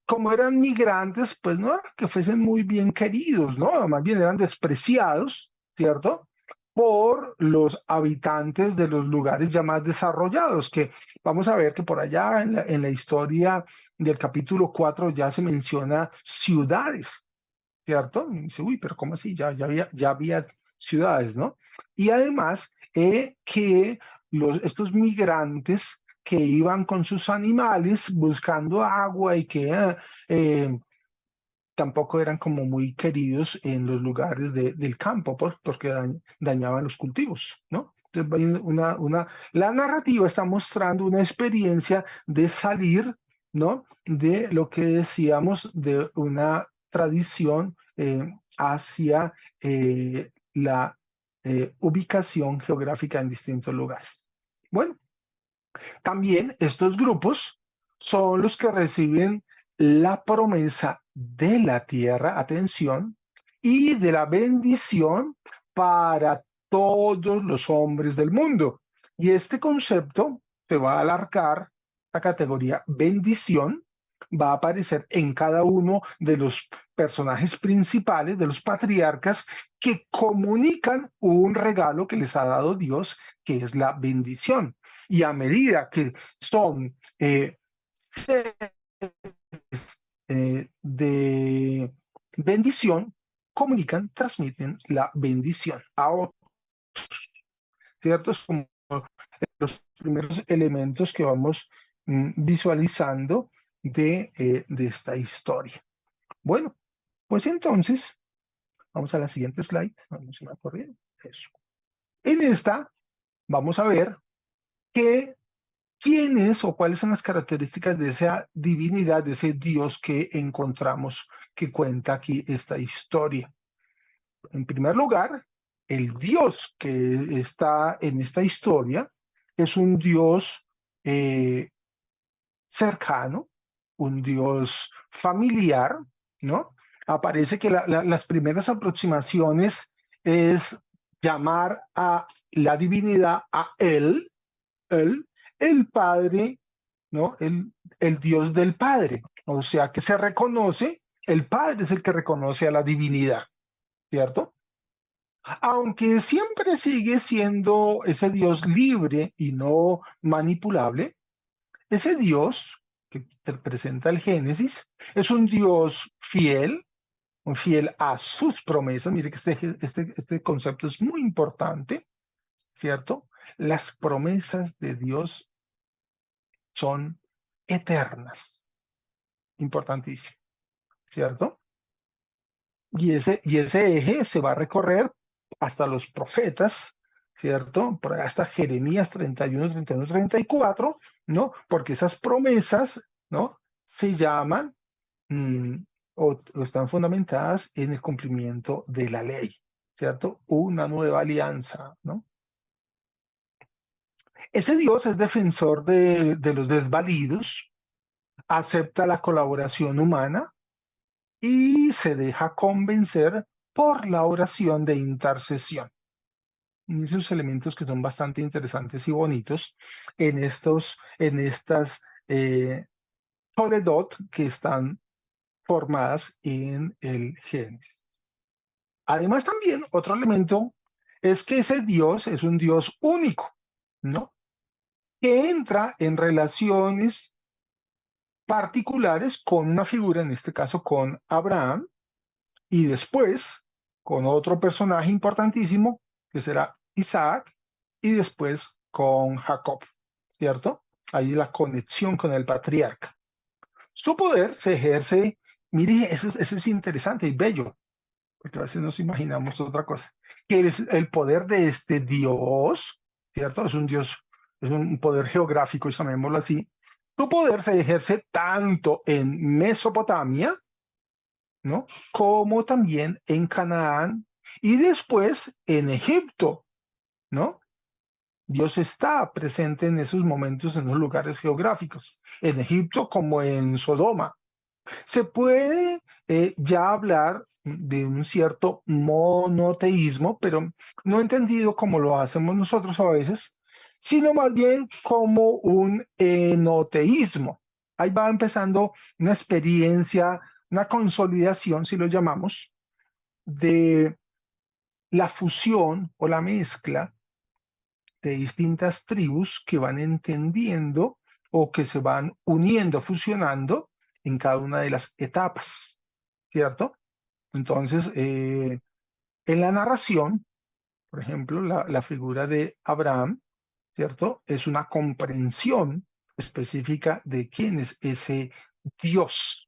Como eran migrantes, pues no era que fuesen muy bien queridos, ¿no? Más bien eran despreciados, ¿cierto? Por los habitantes de los lugares ya más desarrollados, que vamos a ver que por allá en la historia del capítulo 4 ya se menciona ciudades, ¿cierto? Y dice, uy, pero ¿cómo así? Ya había ciudades, ¿no? Y además que estos migrantes que iban con sus animales buscando agua y que tampoco eran como muy queridos en los lugares del campo, porque dañaban los cultivos, ¿no? Entonces, la narrativa está mostrando una experiencia de salir, ¿no? De lo que decíamos de una tradición hacia la ubicación geográfica en distintos lugares. Bueno, también estos grupos son los que reciben la promesa de la tierra, atención, y de la bendición para todos los hombres del mundo. Y este concepto se va a alargar, la categoría bendición, va a aparecer en cada uno de los personajes principales, de los patriarcas, que comunican un regalo que les ha dado Dios, que es la bendición. Y a medida que son de bendición, comunican, transmiten la bendición a otros, ¿cierto? Es como los primeros elementos que vamos visualizando de esta historia. Bueno, pues entonces, vamos a la siguiente slide. Vamos a correr. Eso. En esta, vamos a ver quién es o cuáles son las características de esa divinidad, de ese Dios que encontramos que cuenta aquí esta historia. En primer lugar, el Dios que está en esta historia es un Dios cercano, un Dios familiar, ¿no? Aparece que las primeras aproximaciones es llamar a la divinidad, a él, el Padre, ¿no? El Dios del Padre. O sea, que se reconoce, el Padre es el que reconoce a la divinidad, ¿cierto? Aunque siempre sigue siendo ese Dios libre y no manipulable, ese Dios que presenta el Génesis es un Dios fiel, un fiel a sus promesas. Mire que este concepto es muy importante, ¿cierto? Las promesas de Dios son eternas, importantísimo, ¿cierto? Y ese eje se va a recorrer hasta los profetas, ¿cierto? Por ahí hasta Jeremías 31, 31, 34, ¿no? Porque esas promesas, ¿no? Se llaman o están fundamentadas en el cumplimiento de la ley, ¿cierto? Una nueva alianza, ¿no? Ese Dios es defensor de los desvalidos, acepta la colaboración humana y se deja convencer por la oración de intercesión. Y esos elementos que son bastante interesantes y bonitos en estas Toledot que están formadas en el Génesis. Además, también otro elemento es que ese Dios es un Dios único, ¿no? Que entra en relaciones particulares con una figura, en este caso con Abraham, y después con otro personaje importantísimo, que será Isaac, y después con Jacob, ¿cierto? Ahí la conexión con el patriarca. Su poder se ejerce, mire, eso es interesante y bello, porque a veces nos imaginamos otra cosa, que es el poder de este Dios, ¿cierto? Es un Dios, es un poder geográfico, llamémoslo así. Su poder se ejerce tanto en Mesopotamia, ¿no? Como también en Canaán y después en Egipto, ¿no? Dios está presente en esos momentos en los lugares geográficos, en Egipto como en Sodoma. Se puede ya hablar de un cierto monoteísmo, pero no entendido como lo hacemos nosotros a veces, sino más bien como un enoteísmo. Ahí va empezando una experiencia, una consolidación, si lo llamamos, de la fusión o la mezcla de distintas tribus que van entendiendo o que se van uniendo, fusionando en cada una de las etapas, ¿cierto? Entonces, en la narración, por ejemplo, la figura de Abraham, ¿cierto? Es una comprensión específica de quién es ese Dios,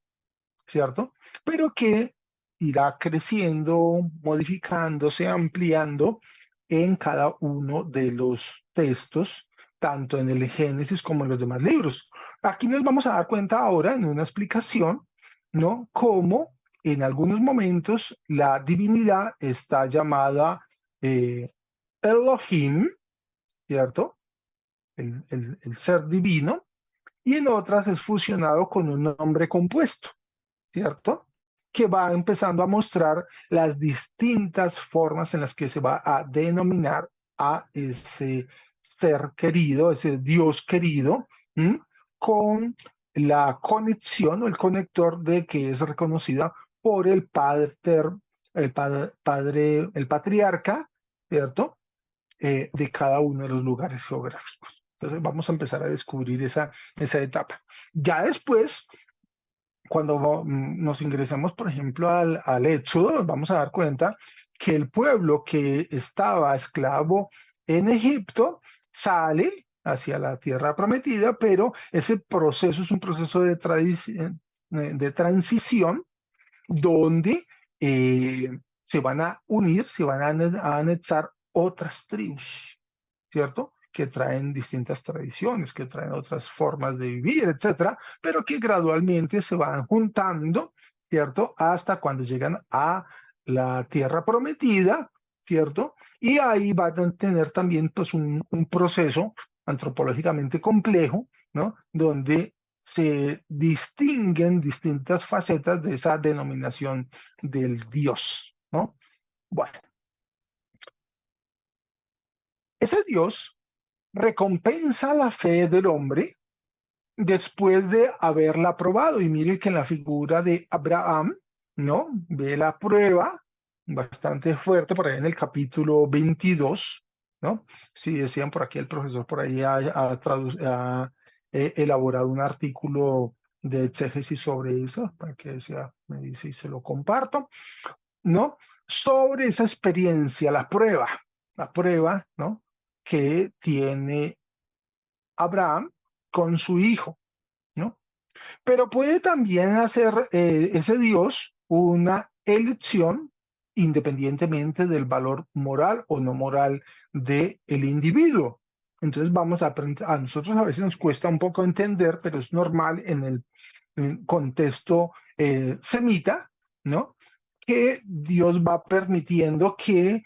¿cierto? Pero que irá creciendo, modificándose, ampliando en cada uno de los textos, tanto en el Génesis como en los demás libros. Aquí nos vamos a dar cuenta ahora en una explicación, ¿no? Cómo en algunos momentos la divinidad está llamada Elohim, ¿cierto? El ser divino, y en otras es fusionado con un nombre compuesto, ¿cierto? Que va empezando a mostrar las distintas formas en las que se va a denominar a ese ser querido, ese Dios querido, con la conexión o el conector de que es reconocida por el el patriarca, ¿cierto? De cada uno de los lugares geográficos. Entonces vamos a empezar a descubrir esa etapa. Ya después, cuando nos ingresemos, por ejemplo, al Éxodo, nos vamos a dar cuenta que el pueblo que estaba esclavo en Egipto sale hacia la tierra prometida, pero ese proceso es un proceso de transición donde se van a unir, se van a anexar otras tribus, ¿cierto? Que traen distintas tradiciones, que traen otras formas de vivir, etcétera, pero que gradualmente se van juntando, ¿cierto? Hasta cuando llegan a la tierra prometida, ¿cierto? Y ahí van a tener también pues un proceso antropológicamente complejo, ¿no? Donde se distinguen distintas facetas de esa denominación del Dios, ¿no? Bueno, ese Dios recompensa la fe del hombre después de haberla probado. Y mire que en la figura de Abraham, ¿no? Ve la prueba bastante fuerte por ahí en el capítulo 22, ¿no? Si decían por aquí, el profesor por ahí ha elaborado un artículo de exégesis sobre eso, para que sea, me dice y se lo comparto, ¿no? Sobre esa experiencia, la prueba, ¿no? Que tiene Abraham con su hijo, ¿no? Pero puede también hacer ese Dios una elección independientemente del valor moral o no moral del individuo. Entonces vamos a aprender, a nosotros a veces nos cuesta un poco entender, pero es normal en el contexto semita, ¿no? Que Dios va permitiendo que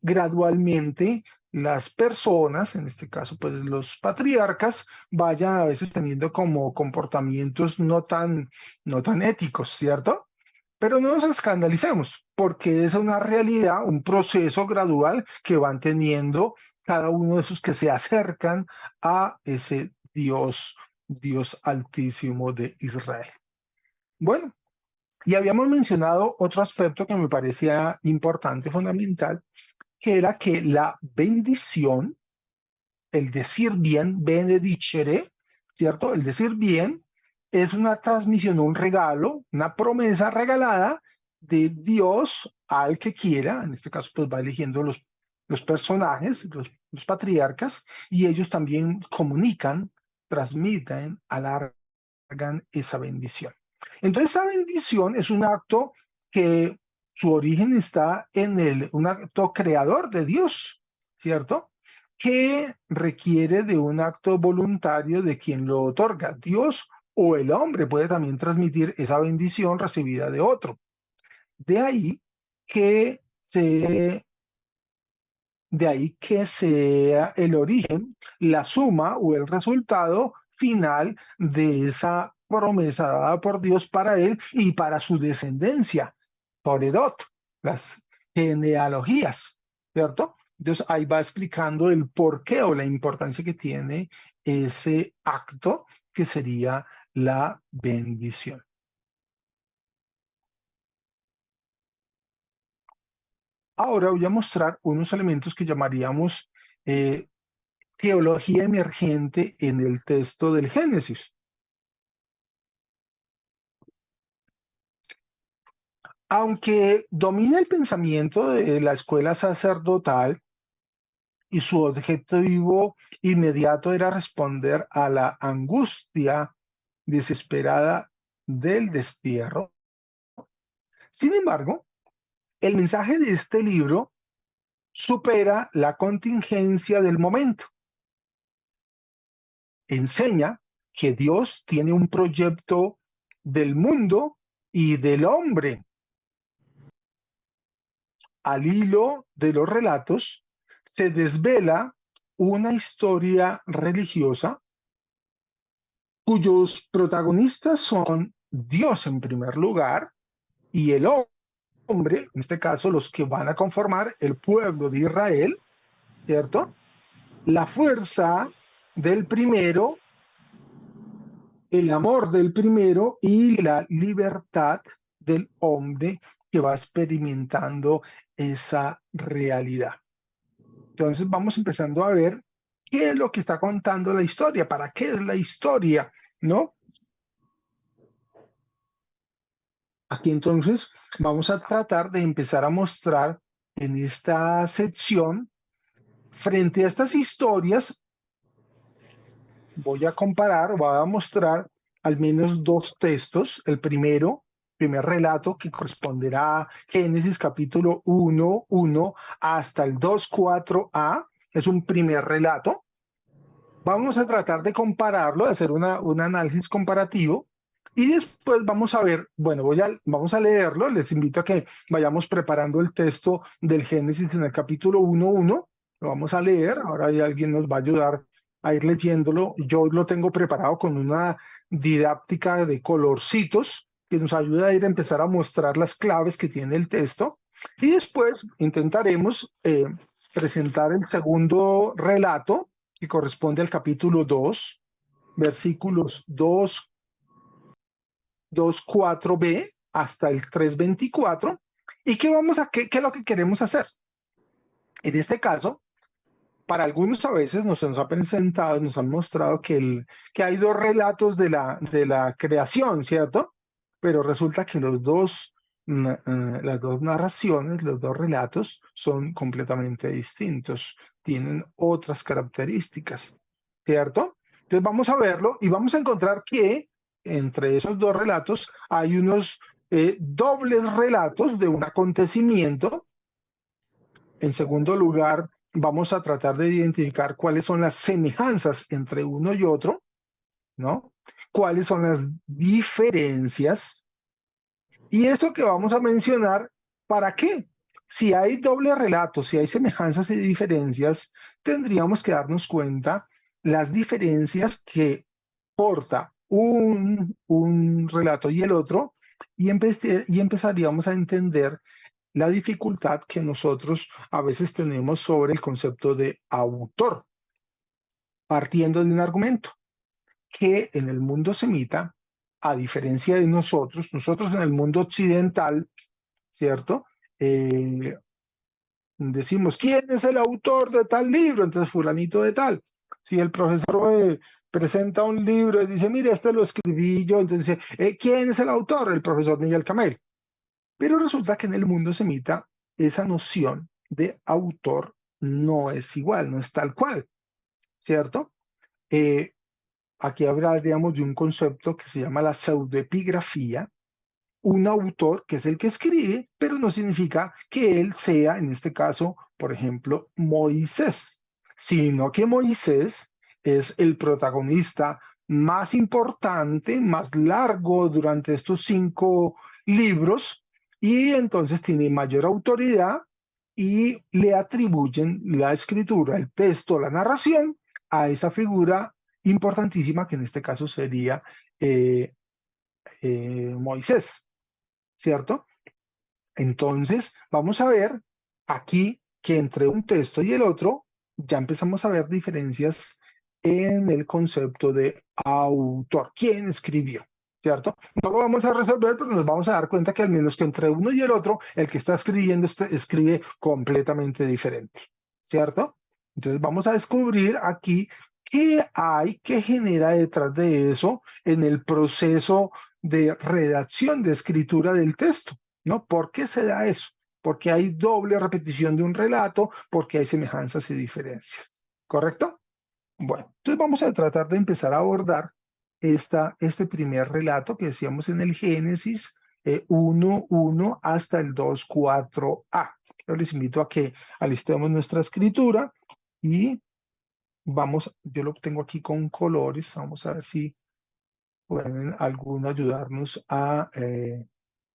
gradualmente las personas, en este caso pues los patriarcas, vayan a veces teniendo como comportamientos no tan éticos, ¿cierto? Pero no nos escandalicemos, porque es una realidad, un proceso gradual que van teniendo cada uno de esos que se acercan a ese Dios altísimo de Israel. Bueno, y habíamos mencionado otro aspecto que me parecía importante, fundamental, que era que la bendición, el decir bien, benedicere, ¿cierto? El decir bien es una transmisión, un regalo, una promesa regalada de Dios al que quiera. En este caso, pues va eligiendo los personajes, los patriarcas, y ellos también comunican, transmiten, alargan esa bendición. Entonces, esa bendición es un acto que su origen está en un acto creador de Dios, ¿cierto? Que requiere de un acto voluntario de quien lo otorga. Dios o el hombre puede también transmitir esa bendición recibida de otro. De ahí que sea el origen, la suma o el resultado final de esa promesa dada por Dios para él y para su descendencia, Toledot, las genealogías, ¿cierto? Entonces ahí va explicando el porqué o la importancia que tiene ese acto que sería la bendición. Ahora voy a mostrar unos elementos que llamaríamos teología emergente en el texto del Génesis. Aunque domina el pensamiento de la escuela sacerdotal y su objetivo inmediato era responder a la angustia desesperada del destierro, sin embargo, el mensaje de este libro supera la contingencia del momento. Enseña que Dios tiene un proyecto del mundo y del hombre. Al hilo de los relatos se desvela una historia religiosa cuyos protagonistas son Dios en primer lugar y el hombre, en este caso los que van a conformar el pueblo de Israel, ¿cierto? La fuerza del primero, el amor del primero y la libertad del hombre que va experimentando esa realidad. Entonces vamos empezando a ver qué es lo que está contando la historia, para qué es la historia, ¿no? Aquí entonces vamos a tratar de empezar a mostrar en esta sección, frente a estas historias, voy a comparar, voy a mostrar al menos dos textos. El primer relato que corresponderá a Génesis capítulo 1 hasta el 2:4a, es un primer relato. Vamos a tratar de compararlo, de hacer un análisis comparativo y después vamos a ver, bueno, vamos a leerlo. Les invito a que vayamos preparando el texto del Génesis en el capítulo 1:1. Lo vamos a leer, ahora alguien nos va a ayudar a ir leyéndolo. Yo lo tengo preparado con una didáctica de colorcitos que nos ayuda a ir a empezar a mostrar las claves que tiene el texto. Y después intentaremos presentar el segundo relato que corresponde al capítulo 2, versículos 2.4b hasta el 3.24. ¿Y qué es lo que queremos hacer? En este caso, para algunos a veces nos ha presentado, nos han mostrado que hay dos relatos de la creación, ¿cierto? Pero resulta que las dos narraciones, los dos relatos son completamente distintos, tienen otras características, ¿cierto? Entonces vamos a verlo y vamos a encontrar que entre esos dos relatos hay unos dobles relatos de un acontecimiento. En segundo lugar, vamos a tratar de identificar cuáles son las semejanzas entre uno y otro, ¿no? Cuáles son las diferencias. Y esto que vamos a mencionar, ¿para qué? Si hay doble relato, si hay semejanzas y diferencias, tendríamos que darnos cuenta las diferencias que porta un relato y el otro, y empezaríamos a entender la dificultad que nosotros a veces tenemos sobre el concepto de autor, partiendo de un argumento que en el mundo semita, a diferencia de nosotros en el mundo occidental, ¿cierto? Decimos, ¿quién es el autor de tal libro? Entonces, fulanito de tal. Si el profesor presenta un libro y dice, mire, este lo escribí yo, entonces dice, ¿quién es el autor? El profesor Miguel Camel. Pero resulta que en el mundo semita esa noción de autor no es igual, no es tal cual, ¿cierto? Aquí hablaríamos de un concepto que se llama la pseudoepigrafía, un autor que es el que escribe, pero no significa que él sea, en este caso, por ejemplo, Moisés, sino que Moisés es el protagonista más importante, más largo durante estos 5 libros, y entonces tiene mayor autoridad y le atribuyen la escritura, el texto, la narración a esa figura importantísima que en este caso sería Moisés, ¿cierto? Entonces, vamos a ver aquí que entre un texto y el otro ya empezamos a ver diferencias en el concepto de autor. ¿Quién escribió? ¿Cierto? No lo vamos a resolver, pero nos vamos a dar cuenta que al menos que entre uno y el otro, el que está escribiendo escribe completamente diferente. ¿Cierto? Entonces vamos a descubrir aquí qué hay, qué genera detrás de eso en el proceso de redacción, de escritura del texto, ¿no? ¿Por qué se da eso? Porque hay doble repetición de un relato, porque hay semejanzas y diferencias. ¿Correcto? Bueno, entonces vamos a tratar de empezar a abordar este primer relato que decíamos en el Génesis 1:1 hasta el 2:4a. Yo les invito a que alistemos nuestra escritura y yo lo tengo aquí con colores, vamos a ver si pueden alguno ayudarnos a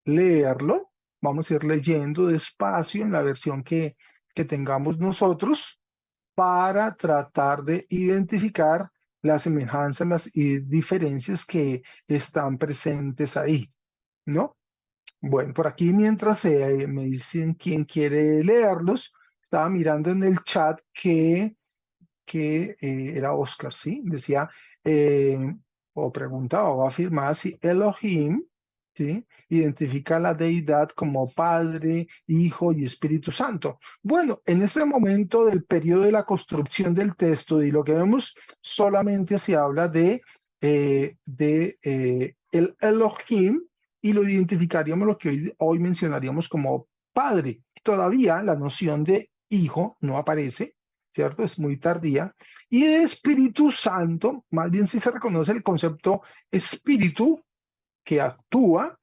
leerlo. Vamos a ir leyendo despacio en la versión que tengamos nosotros para tratar de identificar las semejanzas, las diferencias que están presentes ahí, ¿no? Bueno, por aquí mientras me dicen quién quiere leerlos, estaba mirando en el chat que era Oscar, ¿sí? Decía, o preguntaba o afirmaba si Elohim, ¿sí? Identifica a la deidad como Padre, Hijo y Espíritu Santo. Bueno, en este momento del periodo de la construcción del texto y lo que vemos solamente se habla de el Elohim y lo identificaríamos lo que hoy mencionaríamos como Padre. Todavía la noción de hijo no aparece, ¿cierto? Es muy tardía. Y de Espíritu Santo, más bien sí se reconoce el concepto espíritu que actúa,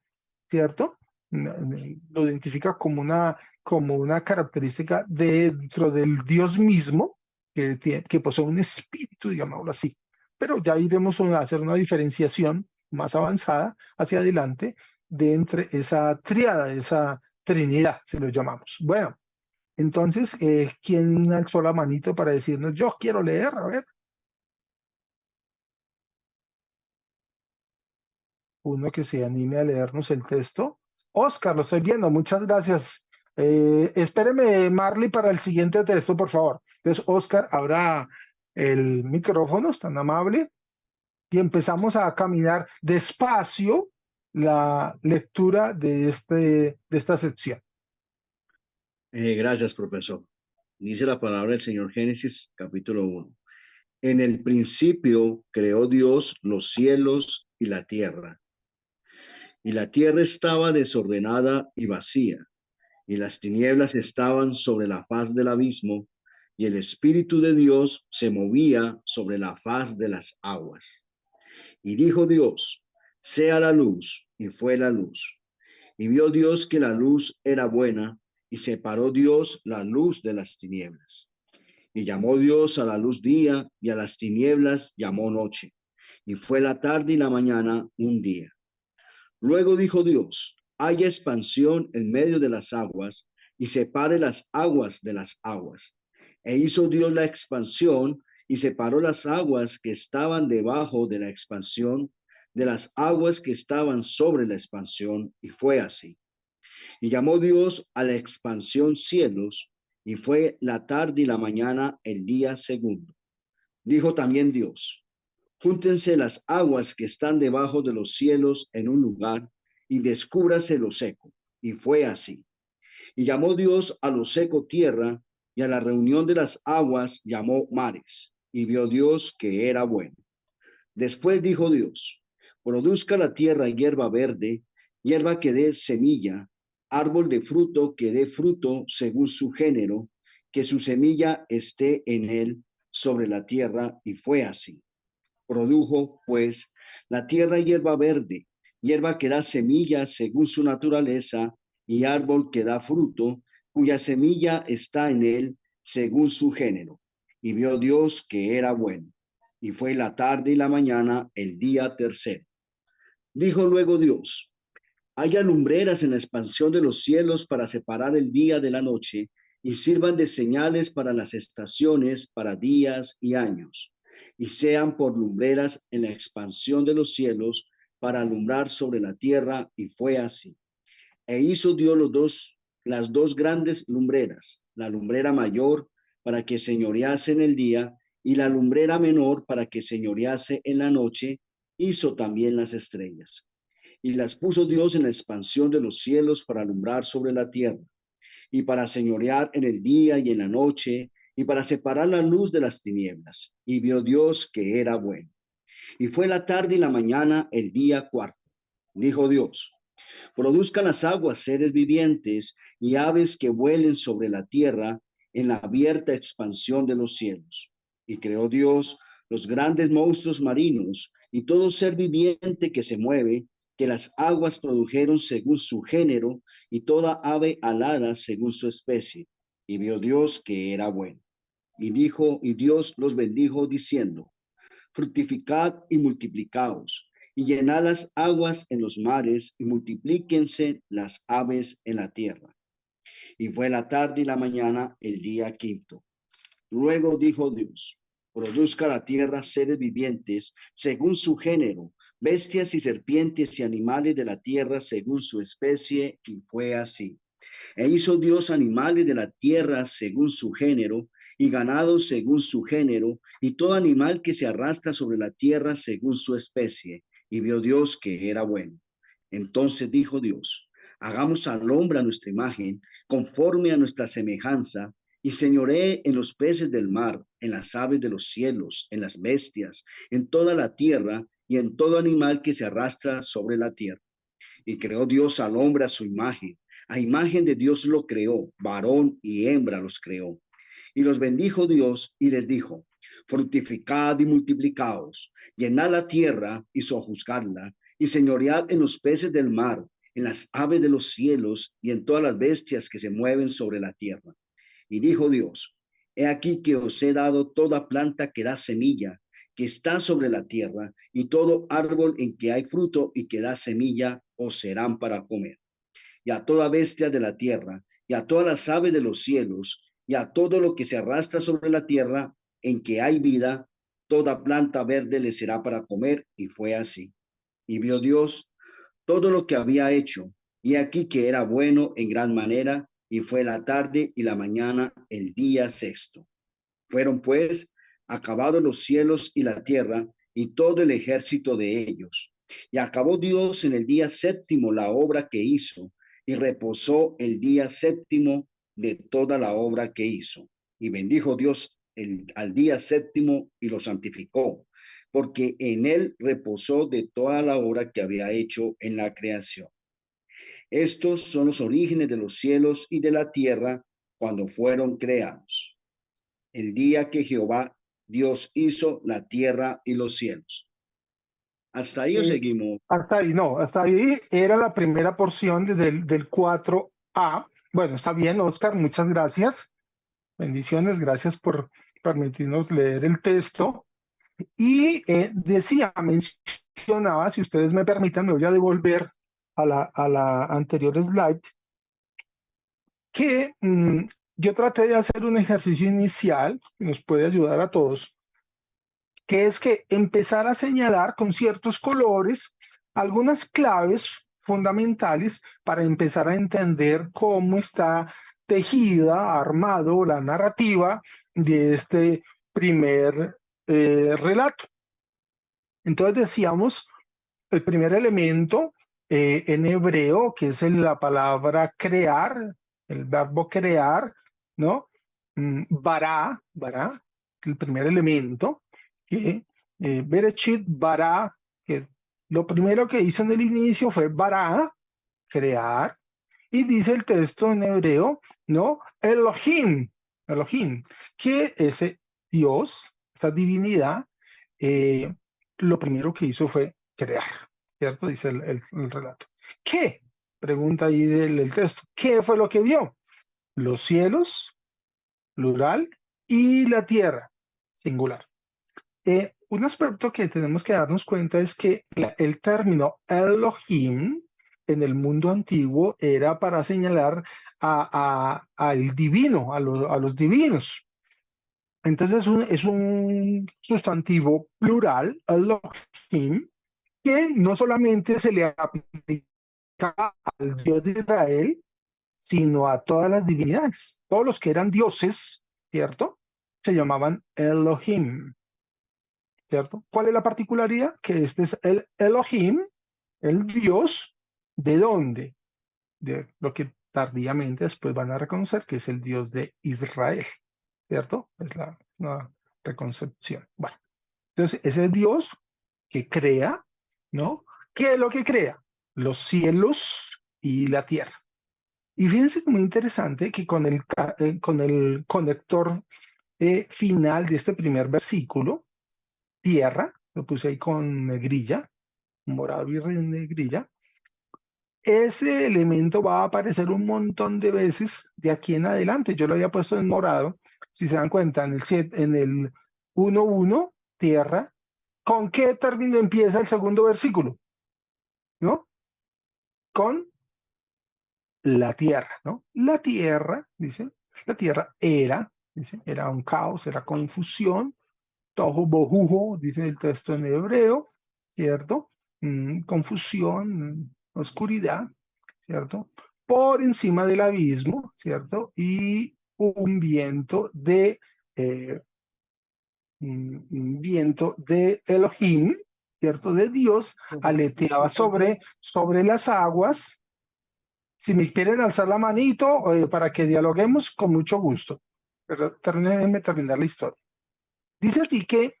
¿cierto? Lo identifica como una característica dentro del Dios mismo, que posee un espíritu, digámoslo así. Pero ya iremos a hacer una diferenciación más avanzada hacia adelante de entre esa tríada, esa trinidad, se lo llamamos. Bueno, entonces, ¿quién alzó la manito para decirnos, yo quiero leer? A ver. Uno que se anime a leernos el texto. Oscar, lo estoy viendo, muchas gracias. Espéreme, Marley, para el siguiente texto, por favor. Entonces, Oscar, abra el micrófono, es tan amable, y empezamos a caminar despacio la lectura de esta sección. Gracias, profesor. Dice la palabra del Señor, Génesis, capítulo 1. En el principio creó Dios los cielos y la tierra estaba desordenada y vacía, y las tinieblas estaban sobre la faz del abismo, y el Espíritu de Dios se movía sobre la faz de las aguas. Y dijo Dios, sea la luz, y fue la luz. Y vio Dios que la luz era buena, y separó Dios la luz de las tinieblas. Y llamó Dios a la luz día, y a las tinieblas llamó noche. Y fue la tarde y la mañana un día. Luego dijo Dios, haya expansión en medio de las aguas, y separe las aguas de las aguas. E hizo Dios la expansión, y separó las aguas que estaban debajo de la expansión de las aguas que estaban sobre la expansión, y fue así. Y llamó Dios a la expansión cielos, y fue la tarde y la mañana el día segundo. Dijo también Dios, júntense las aguas que están debajo de los cielos en un lugar, y descúbrase lo seco. Y fue así. Y llamó Dios a lo seco tierra, y a la reunión de las aguas llamó mares. Y vio Dios que era bueno. Después dijo Dios, produzca la tierra hierba verde, hierba que dé semilla, árbol de fruto que dé fruto según su género, que su semilla esté en él sobre la tierra. Y fue así. Produjo, pues, la tierra hierba verde, hierba que da semilla según su naturaleza, y árbol que da fruto, cuya semilla está en él según su género. Y vio Dios que era bueno. Y fue la tarde y la mañana el día tercero. Dijo luego Dios, haya lumbreras en la expansión de los cielos para separar el día de la noche, y sirvan de señales para las estaciones, para días y años, y sean por lumbreras en la expansión de los cielos para alumbrar sobre la tierra. Y fue así. E hizo Dios las dos grandes lumbreras, la lumbrera mayor para que señorease en el día, y la lumbrera menor para que señorease en la noche. Hizo también las estrellas. Y las puso Dios en la expansión de los cielos para alumbrar sobre la tierra, y para señorear en el día y en la noche, y para separar la luz de las tinieblas. Y vio Dios que era bueno. Y fue la tarde y la mañana el día cuarto. Dijo Dios, produzcan las aguas seres vivientes y aves que vuelen sobre la tierra en la abierta expansión de los cielos. Y creó Dios los grandes monstruos marinos y todo ser viviente que se mueve, que las aguas produjeron según su género, y toda ave alada según su especie. Y vio Dios que era bueno. Y Dios los bendijo diciendo, fructificad y multiplicaos, y llenad las aguas en los mares, y multiplíquense las aves en la tierra. Y fue la tarde y la mañana el día quinto. Luego dijo Dios, produzca la tierra seres vivientes según su género, bestias y serpientes y animales de la tierra según su especie. Y fue así. E hizo Dios animales de la tierra según su género, y ganado según su género, y todo animal que se arrastra sobre la tierra según su especie. Y vio Dios que era bueno. Entonces dijo Dios, hagamos al hombre a nuestra imagen, conforme a nuestra semejanza, y señoree en los peces del mar, en las aves de los cielos, en las bestias, en toda la tierra, y en todo animal que se arrastra sobre la tierra. Y creó Dios al hombre a su imagen de Dios lo creó, varón y hembra los creó. Y los bendijo Dios y les dijo, fructificad y multiplicaos, llenad la tierra y sojuzgadla, y señoread en los peces del mar, en las aves de los cielos, y en todas las bestias que se mueven sobre la tierra. Y dijo Dios, he aquí que os he dado toda planta que da semilla, que está sobre la tierra, y todo árbol en que hay fruto y que da semilla, os serán para comer. Y a toda bestia de la tierra, y a todas las aves de los cielos, y a todo lo que se arrastra sobre la tierra, en que hay vida, toda planta verde le será para comer. Y fue así. Y vio Dios todo lo que había hecho, y aquí que era bueno en gran manera, y fue la tarde y la mañana el día sexto. Fueron pues acabados los cielos y la tierra y todo el ejército de ellos. Y acabó Dios en el día séptimo la obra que hizo, y reposó el día séptimo de toda la obra que hizo. Y bendijo Dios al día séptimo y lo santificó, porque en él reposó de toda la obra que había hecho en la creación. Estos son los orígenes de los cielos y de la tierra cuando fueron creados, el día que Jehová Dios hizo la tierra y los cielos. ¿Hasta ahí o seguimos? Hasta ahí, no, hasta ahí era la primera porción del 4A. Bueno, está bien, Oscar, muchas gracias. Bendiciones, gracias por permitirnos leer el texto. Y mencionaba, si ustedes me permitan, me voy a devolver a la anterior slide, que yo traté de hacer un ejercicio inicial que nos puede ayudar a todos, que es que empezar a señalar con ciertos colores algunas claves fundamentales para empezar a entender cómo está tejida, armado la narrativa de este primer relato. Entonces decíamos, el primer elemento en hebreo, que es la palabra crear, el verbo crear, ¿no? Bará, el primer elemento, que Bereshit bará, que lo primero que hizo en el inicio fue bará, crear, y dice el texto en hebreo, ¿no? Elohim, que ese Dios, esa divinidad, lo primero que hizo fue crear, ¿cierto? Dice el relato. ¿Qué? Pregunta ahí el texto. ¿Qué fue lo que vio? Los cielos, plural, y la tierra, singular. Un aspecto que tenemos que darnos cuenta es que el término Elohim en el mundo antiguo era para señalar al divino, a los divinos. Entonces es un sustantivo plural, Elohim, que no solamente se le aplica al Dios de Israel, sino a todas las divinidades. Todos los que eran dioses, ¿cierto? Se llamaban Elohim, ¿cierto? ¿Cuál es la particularidad? Que este es el Elohim, el Dios, ¿de dónde? De lo que tardíamente después van a reconocer que es el Dios de Israel, ¿cierto? Es una reconcepción. Bueno, entonces ese Dios que crea, ¿no? ¿Qué es lo que crea? Los cielos y la tierra. Y fíjense muy interesante que con el conector final de este primer versículo, tierra, lo puse ahí con negrilla, morado y negrilla, ese elemento va a aparecer un montón de veces de aquí en adelante. Yo lo había puesto en morado, si se dan cuenta, en el 1.1, tierra. ¿Con qué término empieza el segundo versículo? ¿No? Con la tierra, ¿no? La tierra, dice, la tierra era, dice, era un caos, era confusión, tohu bohujo, dice el texto en hebreo, ¿cierto? Confusión, oscuridad, ¿cierto? Por encima del abismo, ¿cierto? Y un viento de Elohim, ¿cierto? De Dios, aleteaba sobre las aguas. Si me quieren alzar la manito para que dialoguemos, con mucho gusto. Pero déjenme terminar la historia. Dice así que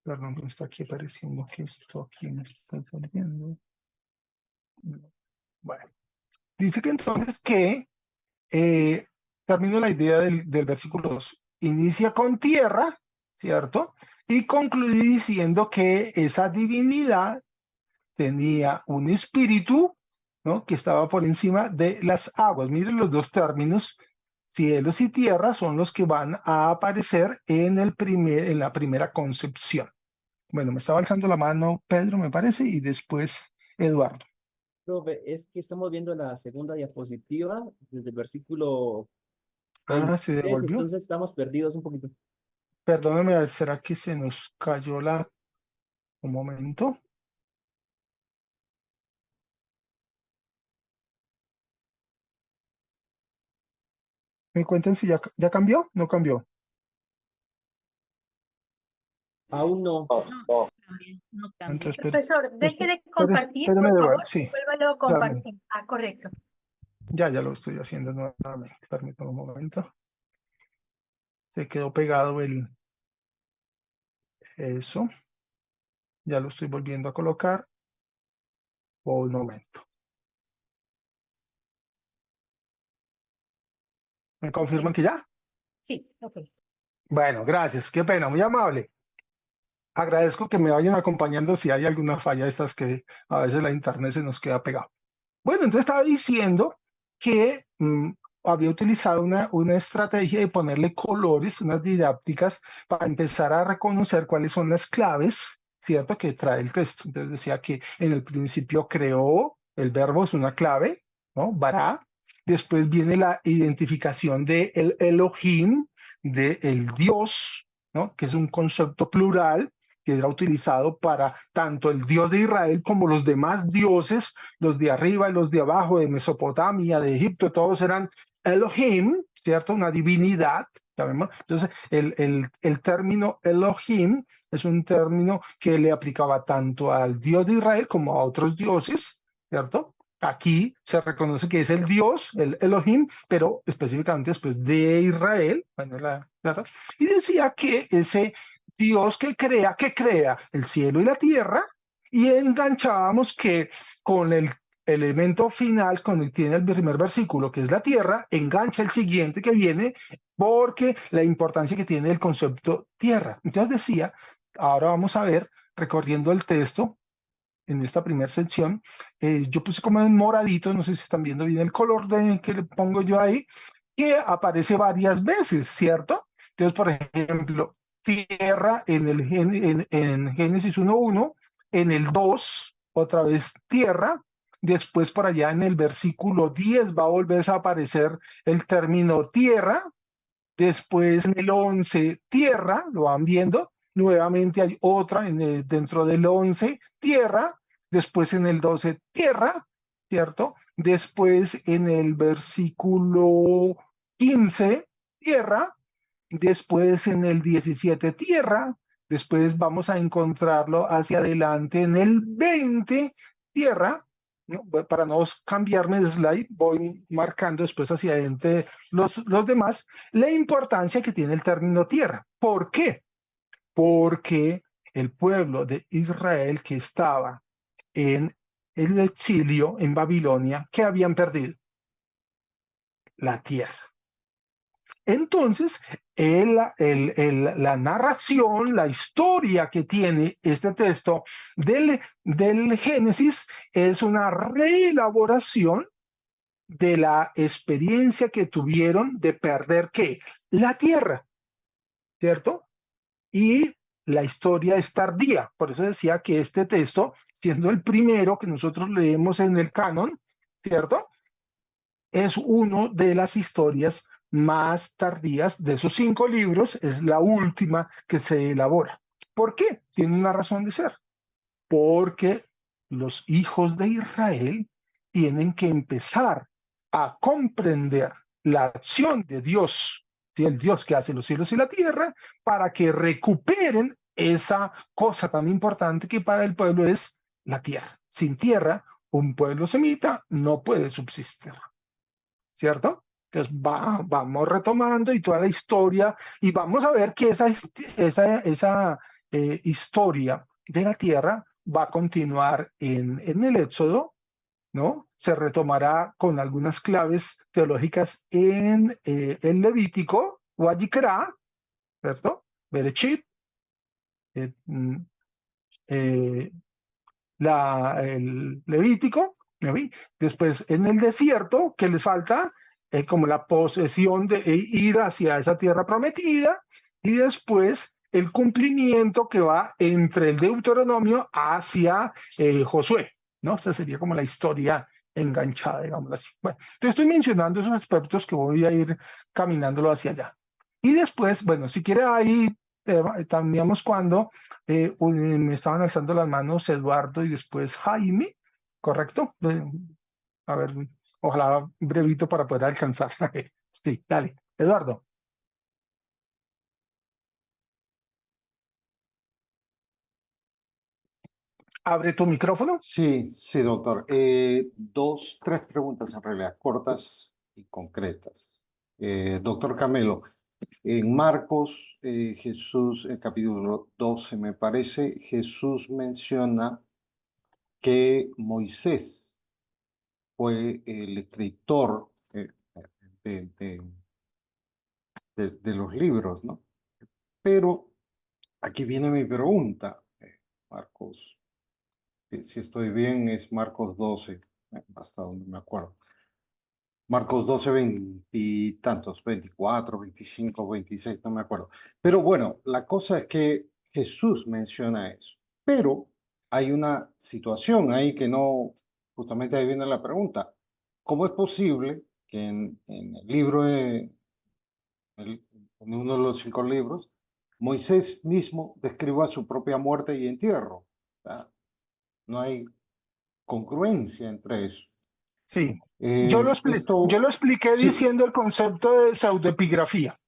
perdón, no está aquí apareciendo que esto aquí me está saliendo. Bueno, dice que entonces que termino la idea del versículo 2. Inicia con tierra, ¿cierto? Y concluye diciendo que esa divinidad tenía un espíritu, ¿no? Que estaba por encima de las aguas. Miren los dos términos, cielos y tierra, son los que van a aparecer en la primera concepción. Bueno, me estaba alzando la mano Pedro, me parece, y después Eduardo. Profe, es que estamos viendo la segunda diapositiva desde el versículo Ah, se 23, devolvió. entonces estamos perdidos un poquito. Perdóname, ¿será que se nos cayó un momento? Me cuenten si ya cambió, no cambió. Aún no. No, no. No cambia. Entonces, Profesor, deje de compartir, espéreme por de favor, vuelta, sí, y vuélvalo a ya, compartir. Ah, correcto. ya lo estoy haciendo nuevamente. Permítame un momento. Se quedó pegado eso. Ya lo estoy volviendo a colocar. Un momento. ¿Me confirman que ya? Sí, ok. Bueno, gracias. Qué pena, muy amable. Agradezco que me vayan acompañando si hay alguna falla de estas que a veces la internet se nos queda pegado. Bueno, entonces estaba diciendo que había utilizado una estrategia de ponerle colores, unas didácticas, para empezar a reconocer cuáles son las claves, ¿cierto?, que trae el texto. Entonces decía que en el principio creó, el verbo es una clave, ¿no? Bará. Después viene la identificación de el Elohim, de el Dios, ¿no?, que es un concepto plural que era utilizado para tanto el Dios de Israel como los demás dioses, los de arriba y los de abajo, de Mesopotamia, de Egipto, todos eran Elohim, ¿cierto? Una divinidad. ¿Sabemos? Entonces, el término Elohim es un término que le aplicaba tanto al Dios de Israel como a otros dioses, ¿cierto? Aquí se reconoce que es el Dios, el Elohim, pero específicamente después de Israel, bueno, ¿verdad? Y decía que ese Dios que crea el cielo y la tierra, y enganchábamos que con el elemento final, con el tiene el primer versículo, que es la tierra, engancha el siguiente que viene, porque la importancia que tiene el concepto tierra. Entonces decía, ahora vamos a ver, recorriendo el texto, en esta primera sección, yo puse como en moradito, no sé si están viendo bien el color que le pongo yo ahí, que aparece varias veces, ¿cierto? Entonces, por ejemplo, tierra en Génesis 1:1, en el 2, otra vez tierra, después por allá en el versículo 10 va a volver a aparecer el término tierra, después en el 11 tierra, lo van viendo, nuevamente hay otra dentro del 11 tierra, después en el 12 tierra, ¿cierto? Después en el versículo 15 tierra, después en el 17 tierra, después vamos a encontrarlo hacia adelante en el 20 tierra, ¿no? Para no cambiarme de slide, voy marcando después hacia adelante los demás, la importancia que tiene el término tierra. ¿Por qué? Porque el pueblo de Israel que estaba en el exilio en Babilonia, ¿qué habían perdido? La tierra. Entonces, la narración, la historia que tiene este texto del Génesis es una reelaboración de la experiencia que tuvieron de perder ¿qué? La tierra, ¿cierto? Y la historia es tardía. Por eso decía que este texto, siendo el primero que nosotros leemos en el canon, ¿cierto?, es una de las historias más tardías de esos 5 libros, es la última que se elabora. ¿Por qué? Tiene una razón de ser. Porque los hijos de Israel tienen que empezar a comprender la acción de Dios, el Dios que hace los cielos y la tierra, para que recuperen esa cosa tan importante que para el pueblo es la tierra. Sin tierra, un pueblo semita no puede subsistir. ¿Cierto? Entonces vamos retomando y toda la historia, y vamos a ver que esa historia de la tierra va a continuar en el Éxodo, ¿no? Se retomará con algunas claves teológicas en el Levítico, Vayikra, ¿cierto? Berechit, el Levítico, ¿no? Después en el desierto, que les falta como la posesión de ir hacia esa tierra prometida, y después el cumplimiento que va entre el Deuteronomio hacia Josué, ¿no? Esa sería como la historia enganchada, digamos así. Bueno, te estoy mencionando esos aspectos que voy a ir caminándolo hacia allá. Y después, bueno, si quiere ahí, también cuando me estaban alzando las manos Eduardo y después Jaime, ¿correcto? A ver, ojalá brevito para poder alcanzar. Sí, dale. Eduardo. Abre tu micrófono. Sí, sí, doctor. Tres preguntas en realidad, cortas y concretas. Doctor Camelo, en Marcos, Jesús, en capítulo 12, me parece, Jesús menciona que Moisés fue el escritor de, de- de los libros, ¿no? Pero aquí viene mi pregunta, Marcos. Si estoy bien, es Marcos 12, hasta donde me acuerdo. Marcos 12, veintitantos, 24, 25, 26, no me acuerdo. Pero bueno, la cosa es que Jesús menciona eso. Pero hay una situación ahí que no, justamente ahí viene la pregunta. ¿Cómo es posible que en el libro, en uno de los 5 libros, Moisés mismo describa su propia muerte y entierro? No hay congruencia entre eso. Sí, yo lo expliqué Sí, diciendo el concepto de pseudoepigrafía.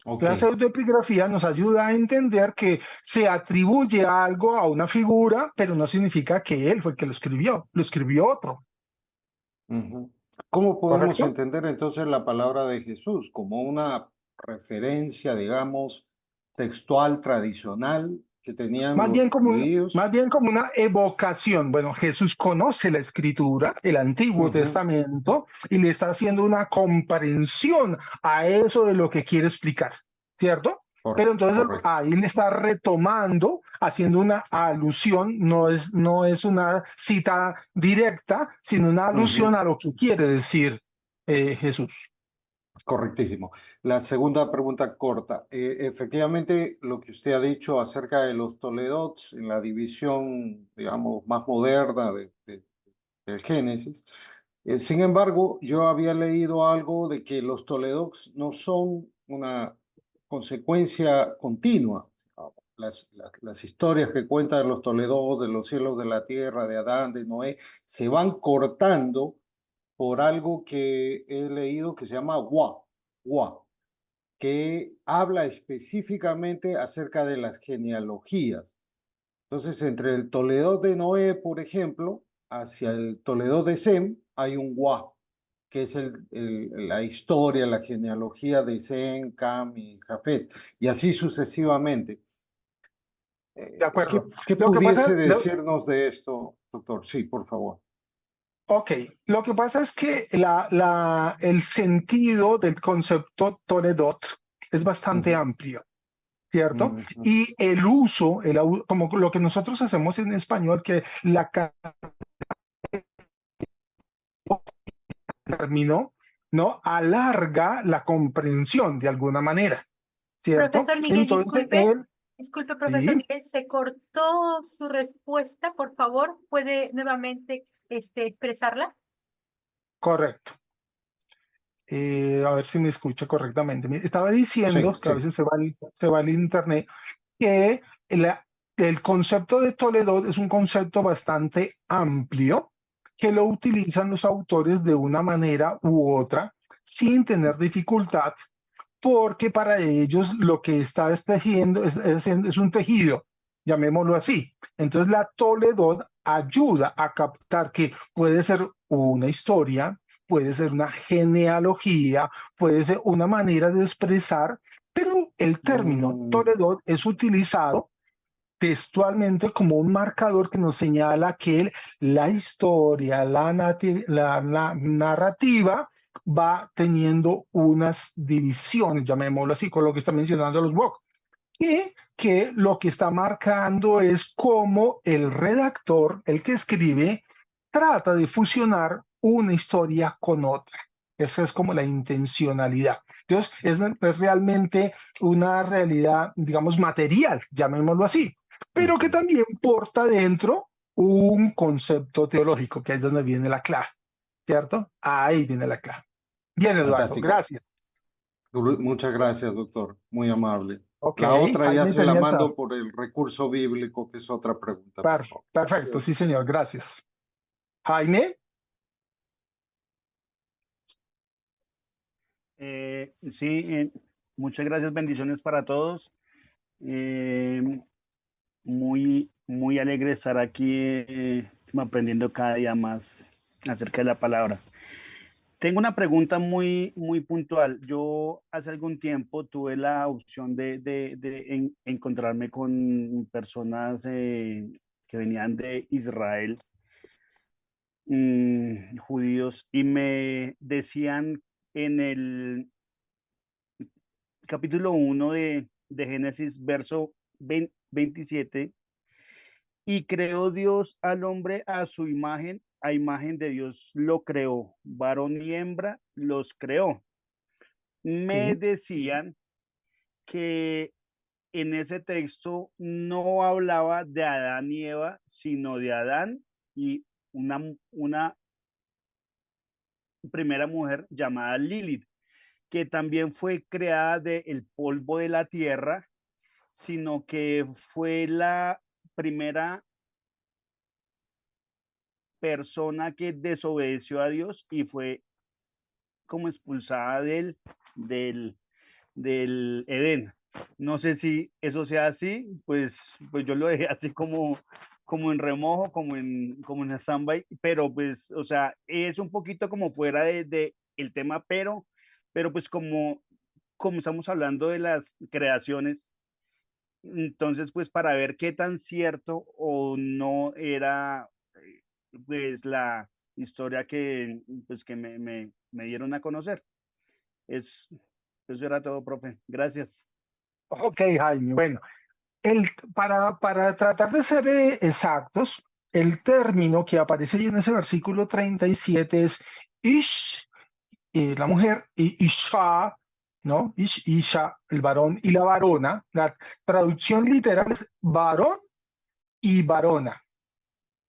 ok. La pseudoepigrafía nos ayuda a entender que se atribuye algo a una figura, pero no significa que él fue el que lo escribió otro. Ujú. ¿Cómo podemos ¿Correcto? entender entonces la palabra de Jesús? ¿Como una referencia, digamos, textual, tradicional que tenían Más bien los como judíos? una evocación. Bueno, Jesús conoce la Escritura, el Antiguo Ujú, Testamento, y le está haciendo una comprensión a eso de lo que quiere explicar, ¿cierto? Pero entonces correcto. ahí le está retomando, haciendo una alusión, no es una cita directa, sino una alusión Ujú, a lo que quiere decir Jesús. correctísimo. La segunda pregunta corta. Efectivamente, lo que usted ha dicho acerca de los Toledots en la división, digamos, más moderna del Génesis. Sin embargo, yo había leído algo de que los Toledots no son una consecuencia continua. Las historias que cuentan los Toledos de los cielos, de la tierra, de Adán, de Noé, se van cortando por algo que he leído que se llama Wa, que habla específicamente acerca de las genealogías. Entonces, entre el Toledo de Noé, por ejemplo, hacia el Toledo de Sem, hay un Wa, que es la historia, la genealogía de Sem, Cam y Jafet, y así sucesivamente. De acuerdo. ¿Qué Lo que pudiese pasa, decirnos de esto, doctor? Sí, por favor. Ok, lo que pasa es que el sentido del concepto Toledot es bastante Ujú, amplio, ¿cierto? ujú, Y el uso, como lo que nosotros hacemos en español, que la terminó, ¿no? Alarga la comprensión de alguna manera, ¿cierto? Profesor Miguel, Entonces, disculpe, sí, profesor Miguel, se cortó su respuesta, por favor, ¿puede nuevamente expresarla? correcto. A ver si me escucha correctamente. Estaba diciendo sí, que a sí. veces se va el internet, que el concepto de Toledo es un concepto bastante amplio que lo utilizan los autores de una manera u otra sin tener dificultad, porque para ellos lo que está tejiendo es un tejido, llamémoslo así. Entonces la Toledo ayuda a captar que puede ser una historia, puede ser una genealogía, puede ser una manera de expresar, pero el término Mm, Toledo es utilizado textualmente como un marcador que nos señala que la historia, la narrativa va teniendo unas divisiones, llamémoslo así, con lo que está mencionando los Wok, y que lo que está marcando es cómo el redactor, el que escribe, trata de fusionar una historia con otra. Esa es como la intencionalidad. Entonces, es realmente una realidad, digamos, material, llamémoslo así, pero que ujú. también porta dentro un concepto teológico, que es donde viene la clave, ¿cierto? Ahí viene la clave. Bien, Eduardo, Fantástico. gracias. Muchas gracias, doctor. Muy amable. Ok, La otra ya Jaime se la tenía mando por el recurso bíblico, que es otra pregunta, por favor. Perfecto, sí, señor, gracias. Jaime. Sí, muchas gracias, bendiciones para todos. Muy alegre estar aquí aprendiendo cada día más acerca de la palabra. Tengo una pregunta muy puntual. Yo hace algún tiempo tuve la opción de encontrarme con personas que venían de Israel, judíos, y me decían en el capítulo 1 de Génesis, verso 27, y creó Dios al hombre a su imagen, a imagen de Dios lo creó, varón y hembra los creó. Me decían que en ese texto no hablaba de Adán y Eva, sino de Adán y una primera mujer llamada Lilith, que también fue creada del polvo de la tierra, sino que fue la primera persona que desobedeció a Dios y fue como expulsada del Edén. No sé si eso sea así, pues yo lo dejé así como en remojo, como en stand-by, pero pues, o sea, es un poquito como fuera de el tema, pero pues como estamos hablando de las creaciones, entonces pues para ver qué tan cierto o no era pues la historia que me dieron a conocer. Eso era todo, profe. Gracias. Ok, Jaime. Bueno, para tratar de ser exactos, el término que aparece ahí en ese versículo 37 es Ish, la mujer, y Isha, ¿no? Isha, el varón y la varona. La traducción literal es varón y varona.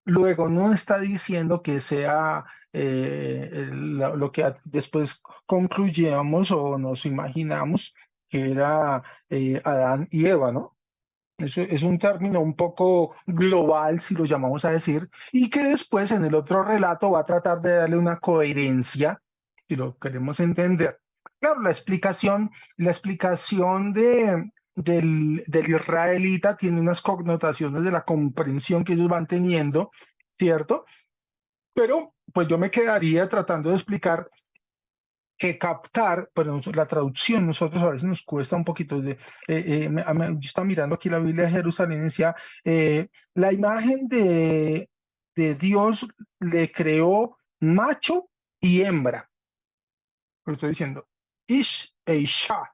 Luego, no está diciendo que sea lo que después concluyamos o nos imaginamos que era Adán y Eva, ¿no? Eso es un término un poco global, si lo llamamos a decir, y que después en el otro relato va a tratar de darle una coherencia, si lo queremos entender. Claro, la explicación del israelita tiene unas connotaciones de la comprensión que ellos van teniendo, ¿cierto? Pero pues yo me quedaría tratando de explicar que captar, pero la traducción nosotros a veces nos cuesta un poquito. Yo estaba mirando aquí la Biblia de Jerusalén y decía, la imagen de Dios le creó macho y hembra. Lo estoy diciendo, Ish e Isha,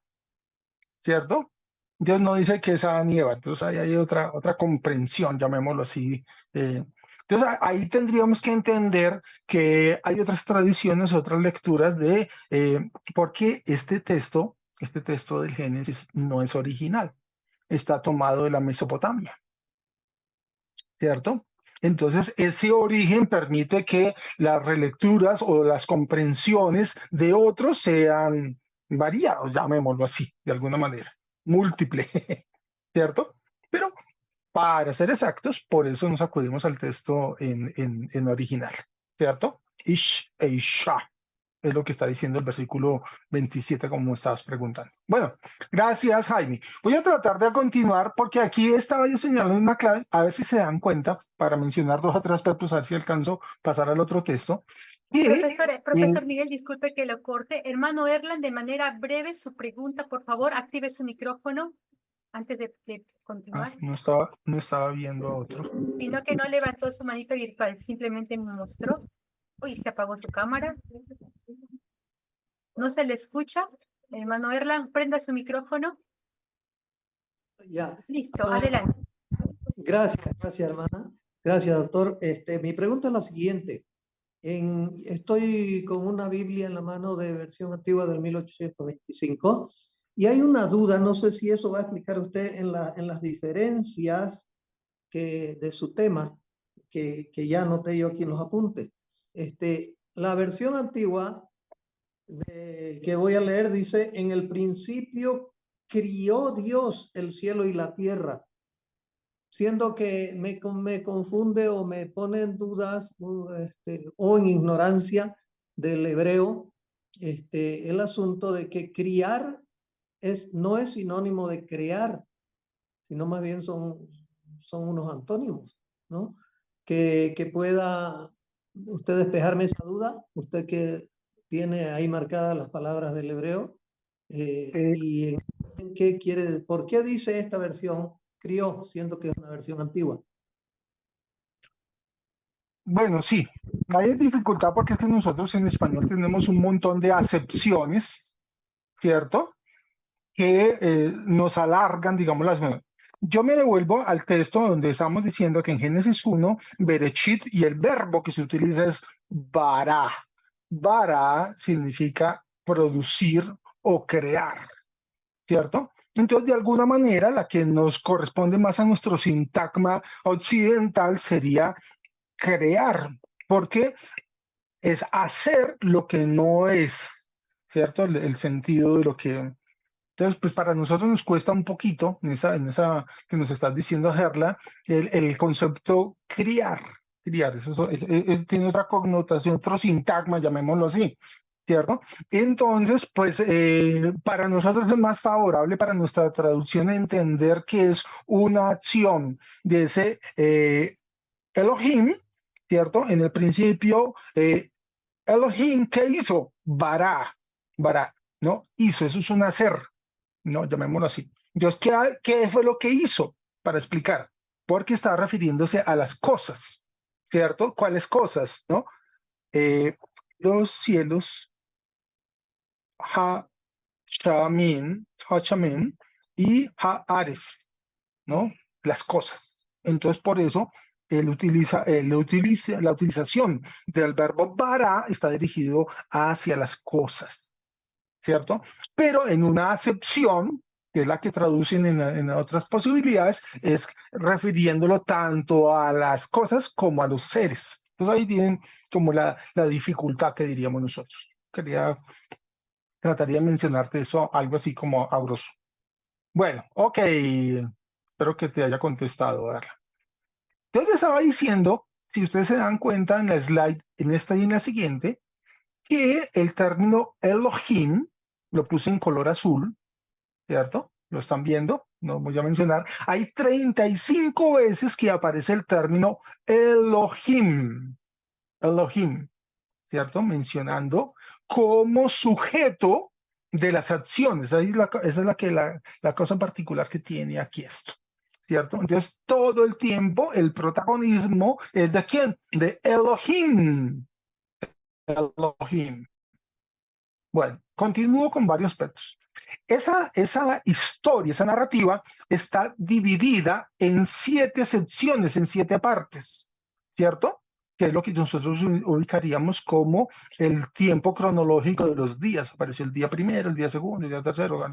¿cierto? Dios no dice que es Adán y Eva, entonces ahí hay otra comprensión, llamémoslo así. Entonces ahí tendríamos que entender que hay otras tradiciones, otras lecturas de por qué este texto del Génesis no es original, está tomado de la Mesopotamia, ¿cierto? Entonces, ese origen permite que las relecturas o las comprensiones de otros sean variados, llamémoslo así, de alguna manera, múltiple, ¿cierto? Pero para ser exactos, por eso nos acudimos al texto en original, ¿cierto? Ish e Isha. Es lo que está diciendo el versículo 27, como estabas preguntando. Bueno, gracias, Jaime. Voy a tratar de continuar porque aquí estaba yo señalando una clave, a ver si se dan cuenta, para mencionar dos o tres aspectos, a ver si alcanzo a pasar al otro texto. Profesor Miguel, disculpe que lo corte. Hermano Erland, de manera breve, su pregunta, por favor, active su micrófono antes de continuar. No estaba viendo a otro. Sino que no levantó su manito virtual, simplemente me mostró. Uy, se apagó su cámara. ¿No se le escucha? Hermano Erland, prenda su micrófono. Ya. Listo, adelante. Gracias, hermana. Gracias, doctor. Mi pregunta es la siguiente. Estoy con una Biblia en la mano de versión antigua del 1825 y hay una duda, no sé si eso va a explicar usted en las diferencias de su tema, que ya anoté yo aquí en los apuntes. La versión antigua que voy a leer dice, en el principio crió Dios el cielo y la tierra, siendo que me confunde o me pone en dudas o en ignorancia del hebreo, el asunto de que criar no es sinónimo de crear, sino más bien son unos antónimos, ¿no? Que pueda usted despejarme esa duda, usted que tiene ahí marcadas las palabras del hebreo, y en qué quiere, ¿por qué dice esta versión crió, siendo que es una versión antigua? Bueno, sí, hay dificultad porque es que nosotros en español tenemos un montón de acepciones, ¿cierto? Que nos alargan, digamos, las... Yo me devuelvo al texto donde estamos diciendo que en Génesis 1, Bereshit, y el verbo que se utiliza es bara. Bara significa producir o crear, ¿cierto? Entonces, de alguna manera, la que nos corresponde más a nuestro sintagma occidental sería crear, porque es hacer lo que no es, ¿cierto? El sentido de lo que... Entonces, pues para nosotros nos cuesta un poquito, en esa que nos estás diciendo, Gerla, el concepto criar. Eso tiene otra connotación, otro sintagma, llamémoslo así, ¿cierto? Entonces, pues para nosotros es más favorable para nuestra traducción entender que es una acción de ese Elohim, ¿cierto? En el principio, Elohim, ¿qué hizo? Bará, ¿no? Hizo, eso es un hacer, ¿no? Llamémoslo así. Dios, ¿qué fue lo que hizo? Para explicar, porque está refiriéndose a las cosas, ¿cierto? ¿Cuáles cosas, no? Los cielos, Hachamim y Haares, ¿no? Las cosas. Entonces, por eso, la utilización del verbo bara está dirigido hacia las cosas, ¿cierto? Pero en una acepción, que es la que traducen en otras posibilidades, es refiriéndolo tanto a las cosas como a los seres. Entonces ahí tienen como la dificultad que diríamos nosotros. Trataría de mencionarte eso, algo así como a grosso. Bueno, ok, espero que te haya contestado, Darla. Entonces estaba diciendo, si ustedes se dan cuenta en la slide, en esta y en la siguiente, que el término Elohim, lo puse en color azul, ¿cierto? ¿Lo están viendo? No voy a mencionar. Hay 35 veces que aparece el término Elohim, ¿cierto? Mencionando como sujeto de las acciones. Ahí esa es la cosa particular que tiene aquí esto, ¿cierto? Entonces, todo el tiempo el protagonismo es de quién? De Elohim. Elohim. Bueno, continúo con varios aspectos. Esa historia, esa narrativa está dividida en 7 secciones, en 7 partes, ¿cierto? Que es lo que nosotros ubicaríamos como el tiempo cronológico de los días. Apareció el día primero, el día segundo, el día tercero.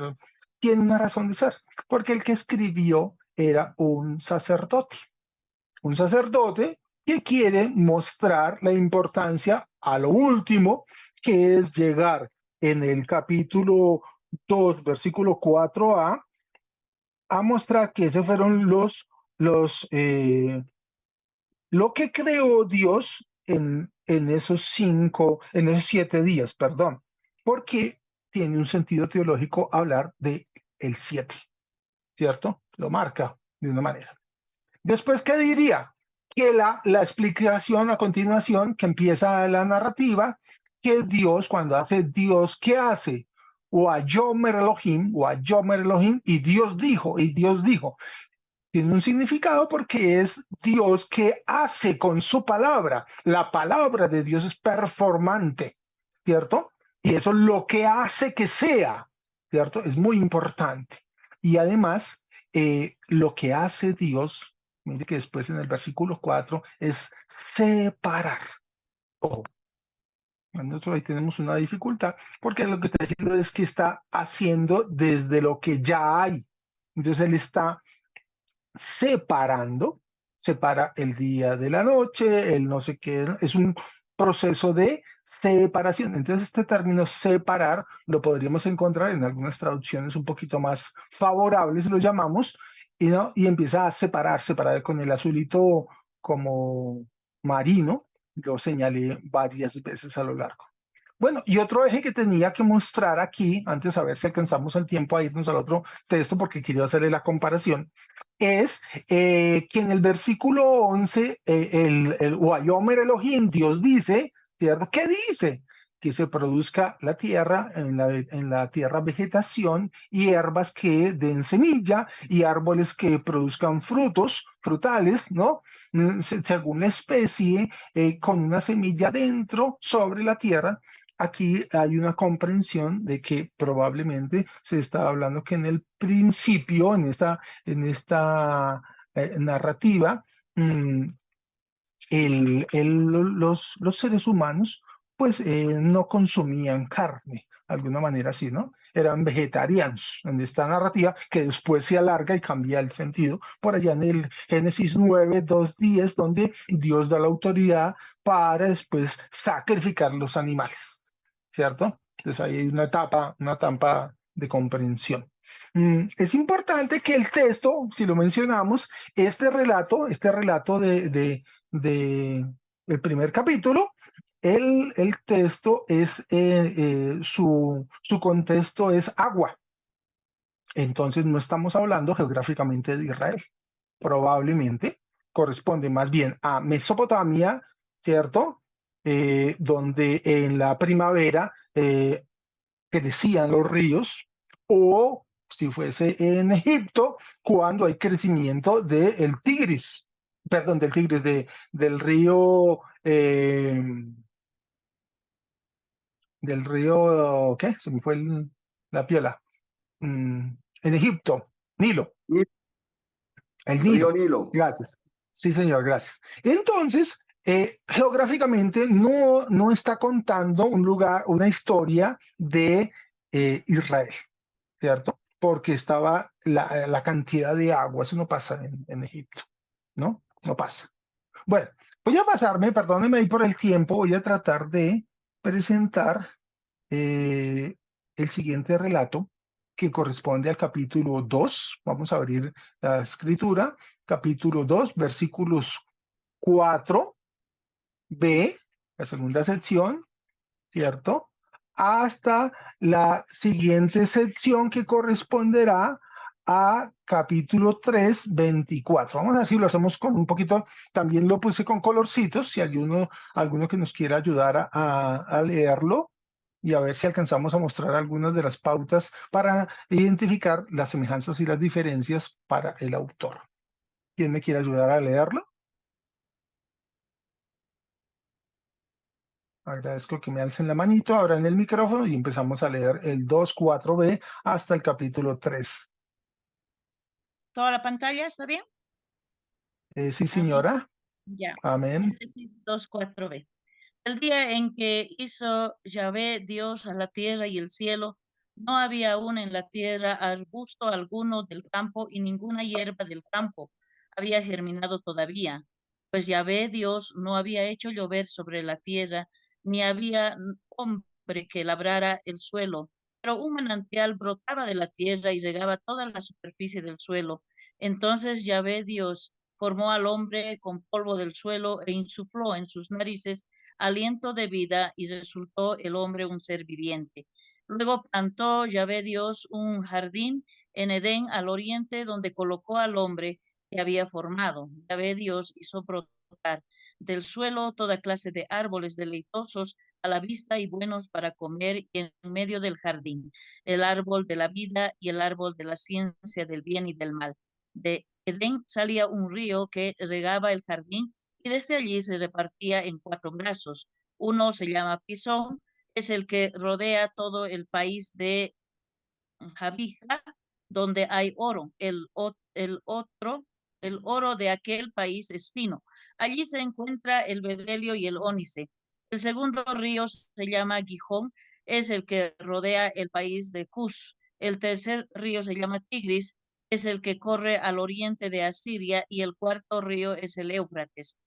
Tiene una razón de ser, porque el que escribió era un sacerdote que quiere mostrar la importancia a lo último, que es llegar en el capítulo 2, versículo 4a, a mostrar que esos fueron lo que creó Dios en esos 7 días, perdón, porque tiene un sentido teológico hablar de el 7, ¿cierto? Lo marca de una manera. Después, ¿qué diría? Que la explicación a continuación, que empieza la narrativa, que Dios, cuando hace Dios, ¿qué hace? O a Yomer Elohim, y Dios dijo. Tiene un significado porque es Dios que hace con su palabra. La palabra de Dios es performante, ¿cierto? Y eso es lo que hace que sea, ¿cierto? Es muy importante. Y además, lo que hace Dios, mire que después en el versículo 4, es separar. Ojo, nosotros ahí tenemos una dificultad, porque lo que está diciendo es que está haciendo desde lo que ya hay. Entonces él está separa el día de la noche, el no sé qué, es un proceso de separación. Entonces este término separar lo podríamos encontrar en algunas traducciones un poquito más favorables, lo llamamos, y empieza a separar con el azulito como marino, lo señalé varias veces a lo largo. Bueno, y otro eje que tenía que mostrar aquí, antes a ver si alcanzamos el tiempo a irnos al otro texto, porque quería hacerle la comparación, es que en el versículo 11, el Wayomer Elohim, Dios dice, ¿cierto? ¿Qué dice? Que se produzca la tierra, en la tierra vegetación, hierbas que den semilla y árboles que produzcan frutos, frutales, ¿no? Según la especie, con una semilla dentro sobre la tierra. Aquí hay una comprensión de que probablemente se está hablando que en el principio, en esta narrativa, mm, los seres humanos pues no consumían carne, de alguna manera así, ¿no? Eran vegetarianos en esta narrativa que después se alarga y cambia el sentido por allá en el Génesis 9, 2:10, donde Dios da la autoridad para después sacrificar los animales, ¿cierto? Entonces ahí hay una etapa de comprensión. Es importante que el texto, si lo mencionamos, este relato de el primer capítulo, el texto es, su contexto es agua. Entonces no estamos hablando geográficamente de Israel. Probablemente corresponde más bien a Mesopotamia, ¿cierto? Donde en la primavera crecían los ríos, o si fuese en Egipto, cuando hay crecimiento del Tigris, perdón, del Tigris, del río, ¿qué? Se me fue la piola. En Egipto, Nilo, el Río Nilo. Nilo. Gracias. Sí, señor, gracias. Entonces, geográficamente no está contando un lugar, una historia de Israel, ¿cierto? Porque estaba la cantidad de agua, eso no pasa en Egipto, ¿no? No pasa. Bueno, voy a pasarme, perdónenme ahí por el tiempo, voy a tratar de presentar el siguiente relato que corresponde al capítulo 2. Vamos a abrir la escritura, capítulo 2, versículos 4b, la segunda sección, ¿cierto? Hasta la siguiente sección que corresponderá a capítulo 3, 24. Vamos a ver si lo hacemos con un poquito, también lo puse con colorcitos, si hay alguno que nos quiera ayudar a leerlo y a ver si alcanzamos a mostrar algunas de las pautas para identificar las semejanzas y las diferencias para el autor. ¿Quién me quiere ayudar a leerlo? Agradezco que me alcen la manito, abran el micrófono y empezamos a leer el 2, 4b hasta el capítulo 3. ¿Toda la pantalla está bien? Sí, Amén. señora. Ya. Amén. Génesis 2, 4b. El día en que hizo Yahvé Dios a la tierra y el cielo, no había aún en la tierra arbusto alguno del campo y ninguna hierba del campo había germinado todavía, pues Yahvé Dios no había hecho llover sobre la tierra, ni había hombre que labrara el suelo, pero un manantial brotaba de la tierra y regaba toda la superficie del suelo. Entonces Yahvé Dios formó al hombre con polvo del suelo e insufló en sus narices aliento de vida y resultó el hombre un ser viviente. Luego plantó Yahvé Dios un jardín en Edén al oriente donde colocó al hombre que había formado. Yahvé Dios hizo brotar del suelo toda clase de árboles deleitosos a la vista y buenos para comer, y en medio del jardín el árbol de la vida y el árbol de la ciencia del bien y del mal. De Edén salía un río que regaba el jardín y desde allí se repartía en 4 brazos. Uno se llama Pisón, es el que rodea todo el país de Jabija, donde hay oro. El oro de aquel país es fino. Allí se encuentra el bedelio y el ónice. El segundo río se llama Gijón, es el que rodea el país de Cus. El tercer río se llama Tigris, es el que corre al oriente de Asiria, y el cuarto río es el Éufrates.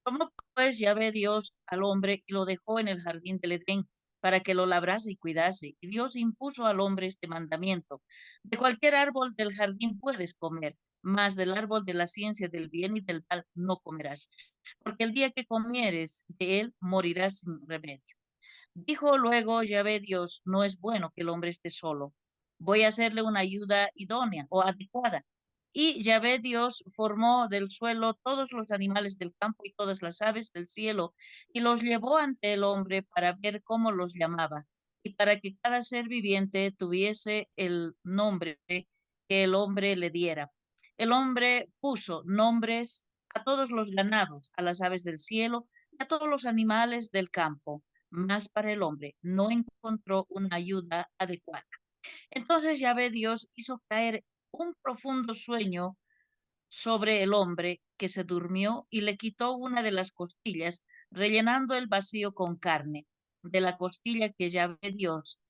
Tomó pues Yahvé Dios al hombre y lo dejó en el jardín del Edén para que lo labrase y cuidase. Y Dios impuso al hombre este mandamiento: de cualquier árbol del jardín puedes comer, mas del árbol de la ciencia del bien y del mal no comerás, porque el día que comieres de él morirás sin remedio. Dijo luego Yahvé Dios, no es bueno que el hombre esté solo. Voy a hacerle una ayuda idónea o adecuada. Y Yahvé Dios formó del suelo todos los animales del campo y todas las aves del cielo, y los llevó ante el hombre para ver cómo los llamaba, y para que cada ser viviente tuviese el nombre que el hombre le diera. El hombre puso nombres a todos los ganados, a las aves del cielo, y a todos los animales del campo, mas para el hombre no encontró una ayuda adecuada. Entonces Yahvé Dios hizo caer un profundo sueño sobre el hombre, que se durmió, y le quitó una de las costillas, rellenando el vacío con carne. De la costilla que Yahvé Dios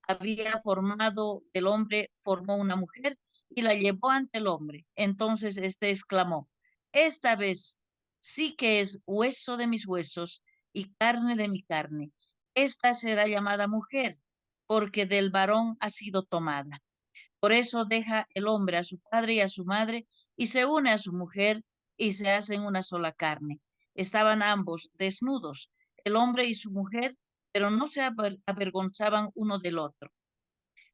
había formado del hombre, formó una mujer y la llevó ante el hombre. Entonces éste exclamó, esta vez sí que es hueso de mis huesos y carne de mi carne. Esta será llamada mujer, porque del varón ha sido tomada. Por eso deja el hombre a su padre y a su madre y se une a su mujer y se hacen una sola carne. Estaban ambos desnudos, el hombre y su mujer, pero no se avergonzaban uno del otro.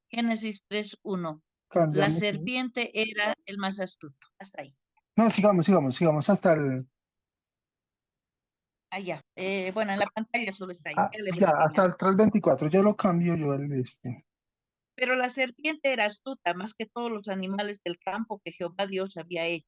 Génesis 3:1. La Cambiamos. serpiente era el más astuto. Hasta ahí. No, sigamos hasta el, Allá. Bueno, en la pantalla solo está ahí. Ya le ya, brinqué. hasta el 3:24. Yo lo cambio yo el este. Pero la serpiente era astuta más que todos los animales del campo que Jehová Dios había hecho,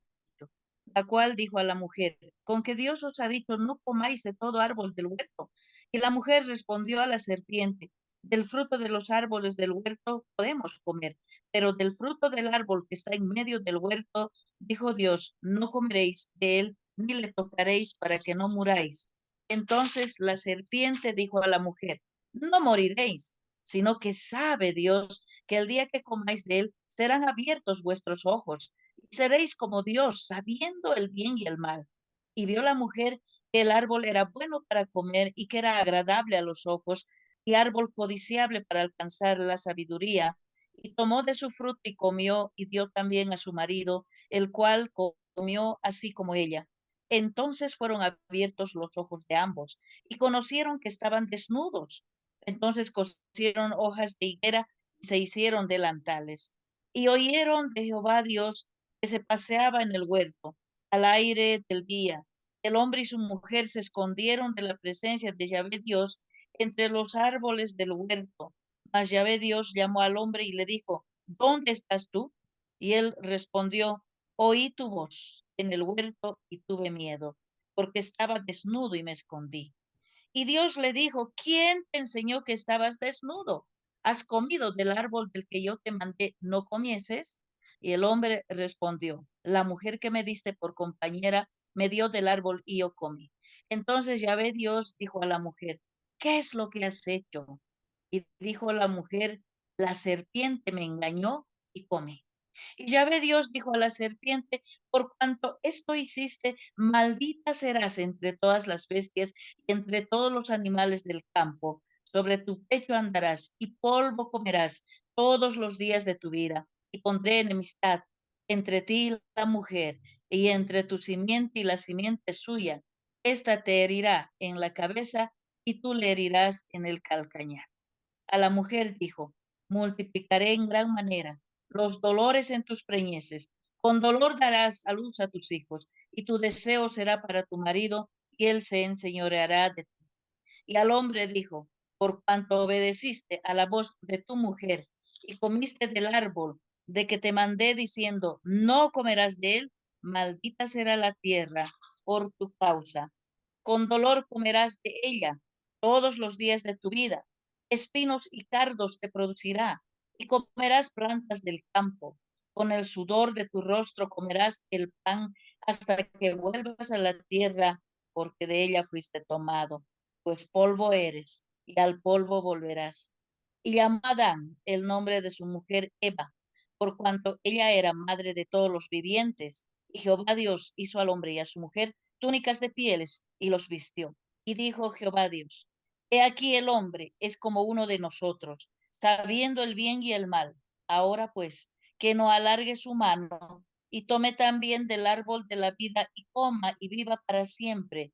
la cual dijo a la mujer, con que Dios os ha dicho, no comáis de todo árbol del huerto. Y la mujer respondió a la serpiente, del fruto de los árboles del huerto podemos comer, pero del fruto del árbol que está en medio del huerto, dijo Dios, no comeréis de él, ni le tocaréis para que no muráis. Entonces la serpiente dijo a la mujer, no moriréis, sino que sabe Dios que el día que comáis de él serán abiertos vuestros ojos y seréis como Dios, sabiendo el bien y el mal. Y vio la mujer que el árbol era bueno para comer y que era agradable a los ojos y árbol codiciable para alcanzar la sabiduría. Y tomó de su fruto y comió y dio también a su marido, el cual comió así como ella. Entonces fueron abiertos los ojos de ambos y conocieron que estaban desnudos. Entonces cosieron hojas de higuera y se hicieron delantales. Y oyeron de Jehová Dios que se paseaba en el huerto al aire del día. El hombre y su mujer se escondieron de la presencia de Yahvé Dios entre los árboles del huerto. Mas Yahvé Dios llamó al hombre y le dijo, ¿dónde estás tú? Y él respondió, oí tu voz en el huerto y tuve miedo, porque estaba desnudo y me escondí. Y Dios le dijo, ¿quién te enseñó que estabas desnudo? ¿Has comido del árbol del que yo te mandé no comieses? Y el hombre respondió, la mujer que me diste por compañera me dio del árbol y yo comí. Entonces Yahvé Dios dijo a la mujer, ¿qué es lo que has hecho? Y dijo la mujer, la serpiente me engañó y comí. Y Yahvé Dios dijo a la serpiente, por cuanto esto hiciste, maldita serás entre todas las bestias y entre todos los animales del campo. Sobre tu pecho andarás y polvo comerás todos los días de tu vida. Y pondré enemistad entre ti y la mujer, y entre tu simiente y la simiente suya. Esta te herirá en la cabeza y tú le herirás en el calcañar. A la mujer dijo, multiplicaré en gran manera los dolores en tus preñeces. Con dolor darás a luz a tus hijos, y tu deseo será para tu marido, y él se enseñoreará de ti. Y al hombre dijo, por cuanto obedeciste a la voz de tu mujer y comiste del árbol de que te mandé diciendo, no comerás de él, maldita será la tierra por tu causa. Con dolor comerás de ella todos los días de tu vida. Espinos y cardos te producirá, y comerás plantas del campo. Con el sudor de tu rostro comerás el pan hasta que vuelvas a la tierra, porque de ella fuiste tomado, pues polvo eres, y al polvo volverás. Y llamó a Adán el nombre de su mujer Eva, por cuanto ella era madre de todos los vivientes. Y Jehová Dios hizo al hombre y a su mujer túnicas de pieles y los vistió. Y dijo Jehová Dios, he aquí el hombre es como uno de nosotros, sabiendo el bien y el mal. Ahora pues, que no alargue su mano y tome también del árbol de la vida y coma y viva para siempre.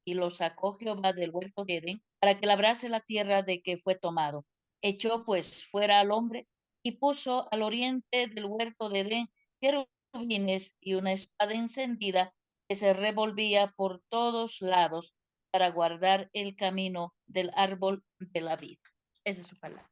Y lo sacó Jehová del huerto de Edén para que labrase la tierra de que fue tomado. Echó pues fuera al hombre y puso al oriente del huerto de Edén querubines y una espada encendida que se revolvía por todos lados para guardar el camino del árbol de la vida. Esa es su palabra.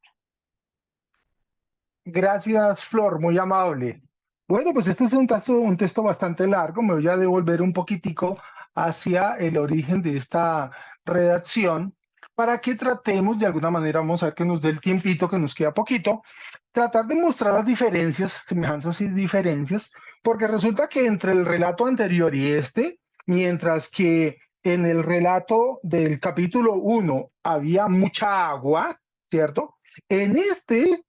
Gracias, Flor, muy amable. Bueno, pues este es un texto bastante largo. Me voy a devolver un poquitico hacia el origen de esta redacción para que tratemos de alguna manera, vamos a ver que nos dé el tiempito, que nos queda poquito, tratar de mostrar las diferencias, semejanzas y diferencias, porque resulta que entre el relato anterior y este, mientras que en el relato del capítulo 1 había mucha agua, ¿cierto? En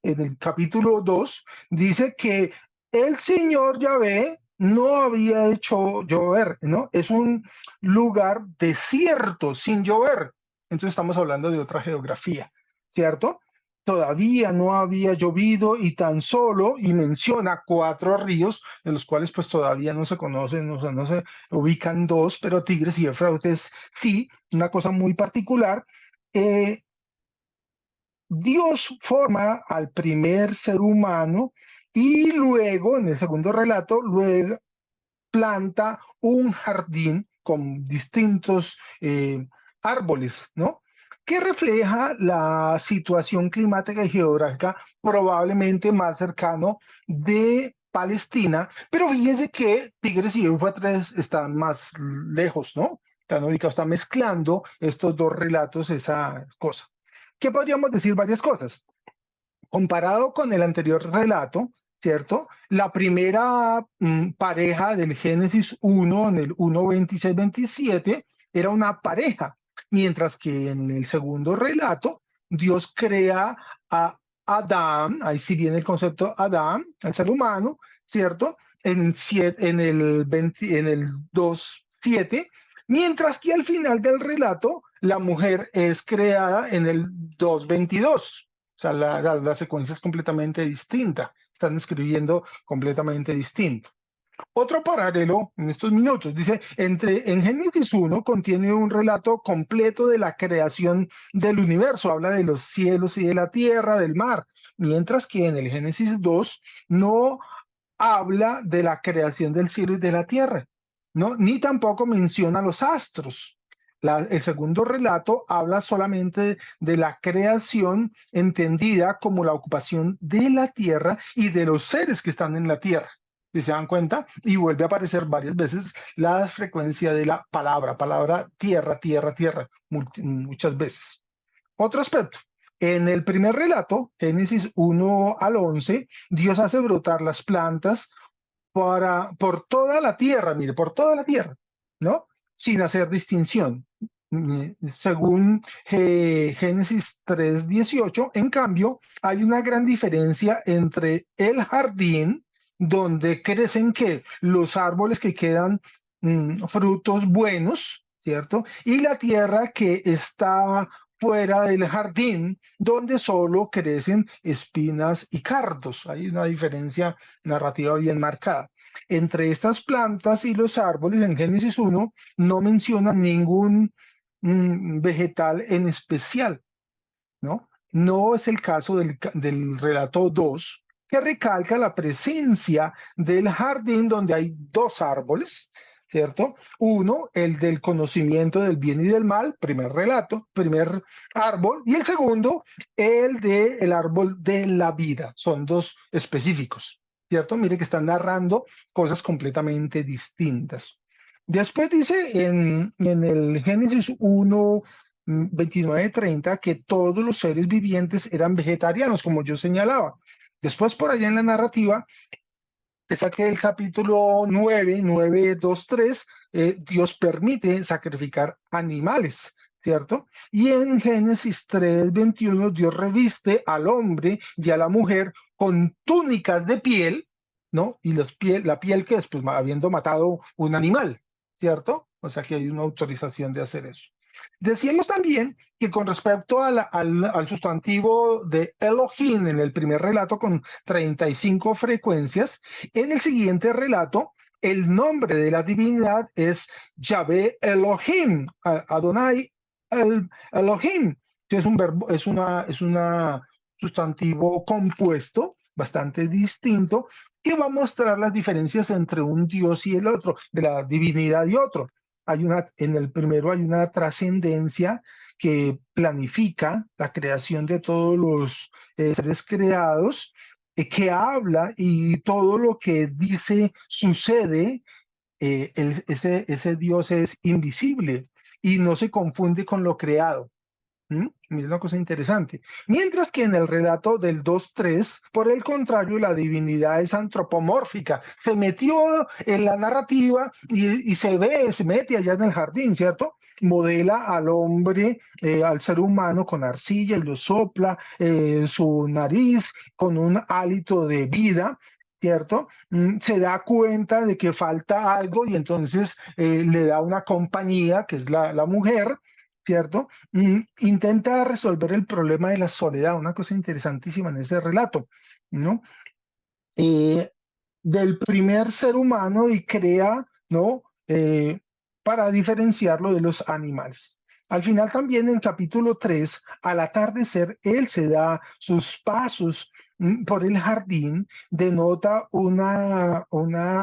el capítulo 2, dice que el Señor Yahvé no había hecho llover, ¿no? Es un lugar desierto, sin llover. Entonces estamos hablando de otra geografía, ¿cierto? Todavía no había llovido y tan solo, y menciona 4 ríos, de los cuales pues todavía no se conocen, o sea, no se ubican 2, pero Tigres y Éufrates sí, una cosa muy particular. Dios forma al primer ser humano y luego, en el segundo relato, luego planta un jardín con distintos árboles, ¿no? Que refleja la situación climática y geográfica probablemente más cercano de Palestina, pero fíjense que Tigres y Éufrates están más lejos, ¿no? Están ubicados, están mezclando estos dos relatos, esa cosa. ¿Qué podríamos decir? Varias cosas. Comparado con el anterior relato, ¿cierto? La primera pareja del Génesis 1, en el 1:26-27, era una pareja, mientras que en el segundo relato, Dios crea a Adán, ahí sí viene el concepto Adán, el ser humano, ¿cierto? En el 2:7, mientras que al final del relato, la mujer es creada en el 2:22. O sea, la secuencia es completamente distinta. Están escribiendo completamente distinto. Otro paralelo en estos minutos, dice, en Génesis 1 contiene un relato completo de la creación del universo, habla de los cielos y de la tierra, del mar, mientras que en el Génesis 2 no habla de la creación del cielo y de la tierra, ¿no? Ni tampoco menciona los astros. El segundo relato habla solamente de la creación entendida como la ocupación de la tierra y de los seres que están en la tierra. Si se dan cuenta, y vuelve a aparecer varias veces la frecuencia de la palabra tierra, tierra, tierra, muchas veces. Otro aspecto. En el primer relato, Génesis 1 al 11, Dios hace brotar las plantas por toda la tierra, mire, por toda la tierra, ¿no? Sin hacer distinción. Según Génesis 3:18, en cambio, hay una gran diferencia entre el jardín, donde crecen que los árboles que quedan frutos buenos, ¿cierto? Y la tierra que está fuera del jardín, donde solo crecen espinas y cardos. Hay una diferencia narrativa bien marcada. Entre estas plantas y los árboles, en Génesis 1, no mencionan ningún vegetal en especial, ¿no? No es el caso del relato 2, que recalca la presencia del jardín donde hay 2 árboles, ¿cierto? Uno, el del conocimiento del bien y del mal, primer relato, primer árbol, y el segundo, el del árbol de la vida. Son 2 específicos, ¿cierto? Mire que están narrando cosas completamente distintas. Después dice en el Génesis 1, 29-30, que todos los seres vivientes eran vegetarianos, como yo señalaba. Después, por allá en la narrativa, te saqué el capítulo 9:2-3, Dios permite sacrificar animales, ¿cierto? Y en Génesis 3:21, Dios reviste al hombre y a la mujer con túnicas de piel, ¿no? Y la piel que es, pues, habiendo matado un animal, ¿cierto? O sea que hay una autorización de hacer eso. Decíamos también que con respecto al sustantivo de Elohim en el primer relato con 35 frecuencias, en el siguiente relato el nombre de la divinidad es Yahvé Elohim, Adonai Elohim, que es un verbo, es una sustantivo compuesto bastante distinto, que va a mostrar las diferencias entre un Dios y el otro, de la divinidad y otro. En el primero hay una trascendencia que planifica la creación de todos los seres creados, que habla y todo lo que dice sucede. Ese Dios es invisible y no se confunde con lo creado. Mira una cosa interesante. Mientras que en el relato del 2.3, por el contrario, la divinidad es antropomórfica. Se metió en la narrativa y se mete allá en el jardín, ¿cierto? Modela al hombre, al ser humano con arcilla y lo sopla su nariz con un hálito de vida, ¿cierto? Se da cuenta de que falta algo y entonces le da una compañía, que es la mujer, ¿cierto? Intenta resolver el problema de la soledad, una cosa interesantísima en ese relato, ¿no? Del primer ser humano y crea, ¿no? Para diferenciarlo de los animales. Al final también en capítulo 3, al atardecer, él se da sus pasos por el jardín, denota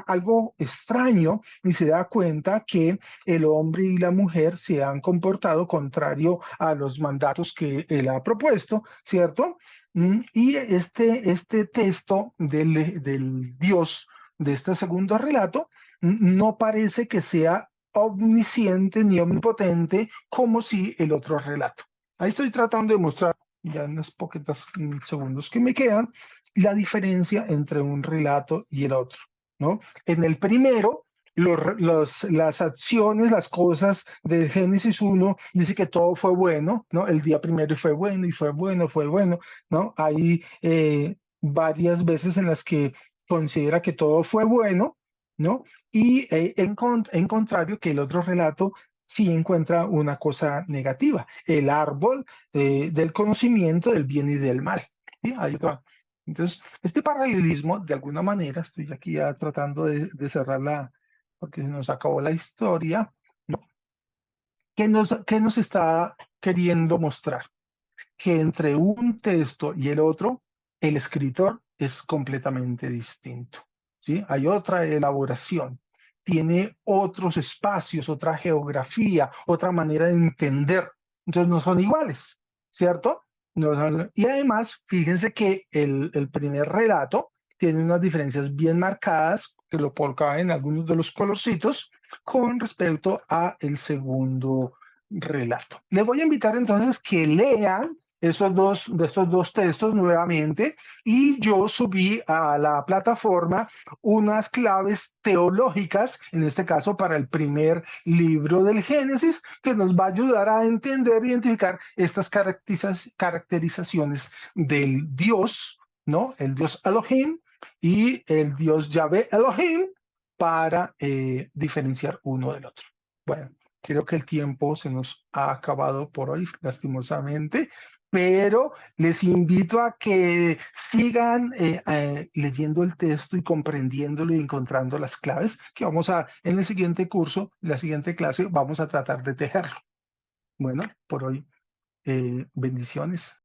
algo extraño y se da cuenta que el hombre y la mujer se han comportado contrario a los mandatos que él ha propuesto, ¿cierto? Y este texto del Dios de este segundo relato no parece que sea omnisciente ni omnipotente como si el otro relato. Ahí estoy tratando de mostrar, ya en los poquitos segundos que me quedan, la diferencia entre un relato y el otro, ¿no? En el primero, las acciones, las cosas de Génesis 1, dice que todo fue bueno, ¿no? El día primero fue bueno y fue bueno, ¿no? Hay varias veces en las que considera que todo fue bueno, ¿no? Y en contrario, que el otro relato sí encuentra una cosa negativa, el árbol del conocimiento del bien y del mal. ¿Sí? Hay otra. Entonces, este paralelismo, de alguna manera, estoy aquí ya tratando de cerrarla, porque se nos acabó la historia, ¿no? ¿Qué nos está queriendo mostrar? Que entre un texto y el otro, el escritor es completamente distinto, ¿sí? Hay otra elaboración, tiene otros espacios, otra geografía, otra manera de entender. Entonces no son iguales, ¿cierto? Y además, fíjense que el primer relato tiene unas diferencias bien marcadas, que lo colocaban en algunos de los colorcitos, con respecto a el segundo relato. Les voy a invitar entonces que lean estos dos textos nuevamente, y yo subí a la plataforma unas claves teológicas, en este caso para el primer libro del Génesis, que nos va a ayudar a entender e identificar estas caracterizaciones del Dios, ¿no? El Dios Elohim y el Dios Yahvé Elohim, para diferenciar uno del otro. Bueno, creo que el tiempo se nos ha acabado por hoy, lastimosamente, pero les invito a que sigan leyendo el texto y comprendiéndolo y encontrando las claves que en el siguiente curso, la siguiente clase, vamos a tratar de tejerlo. Bueno, por hoy, bendiciones.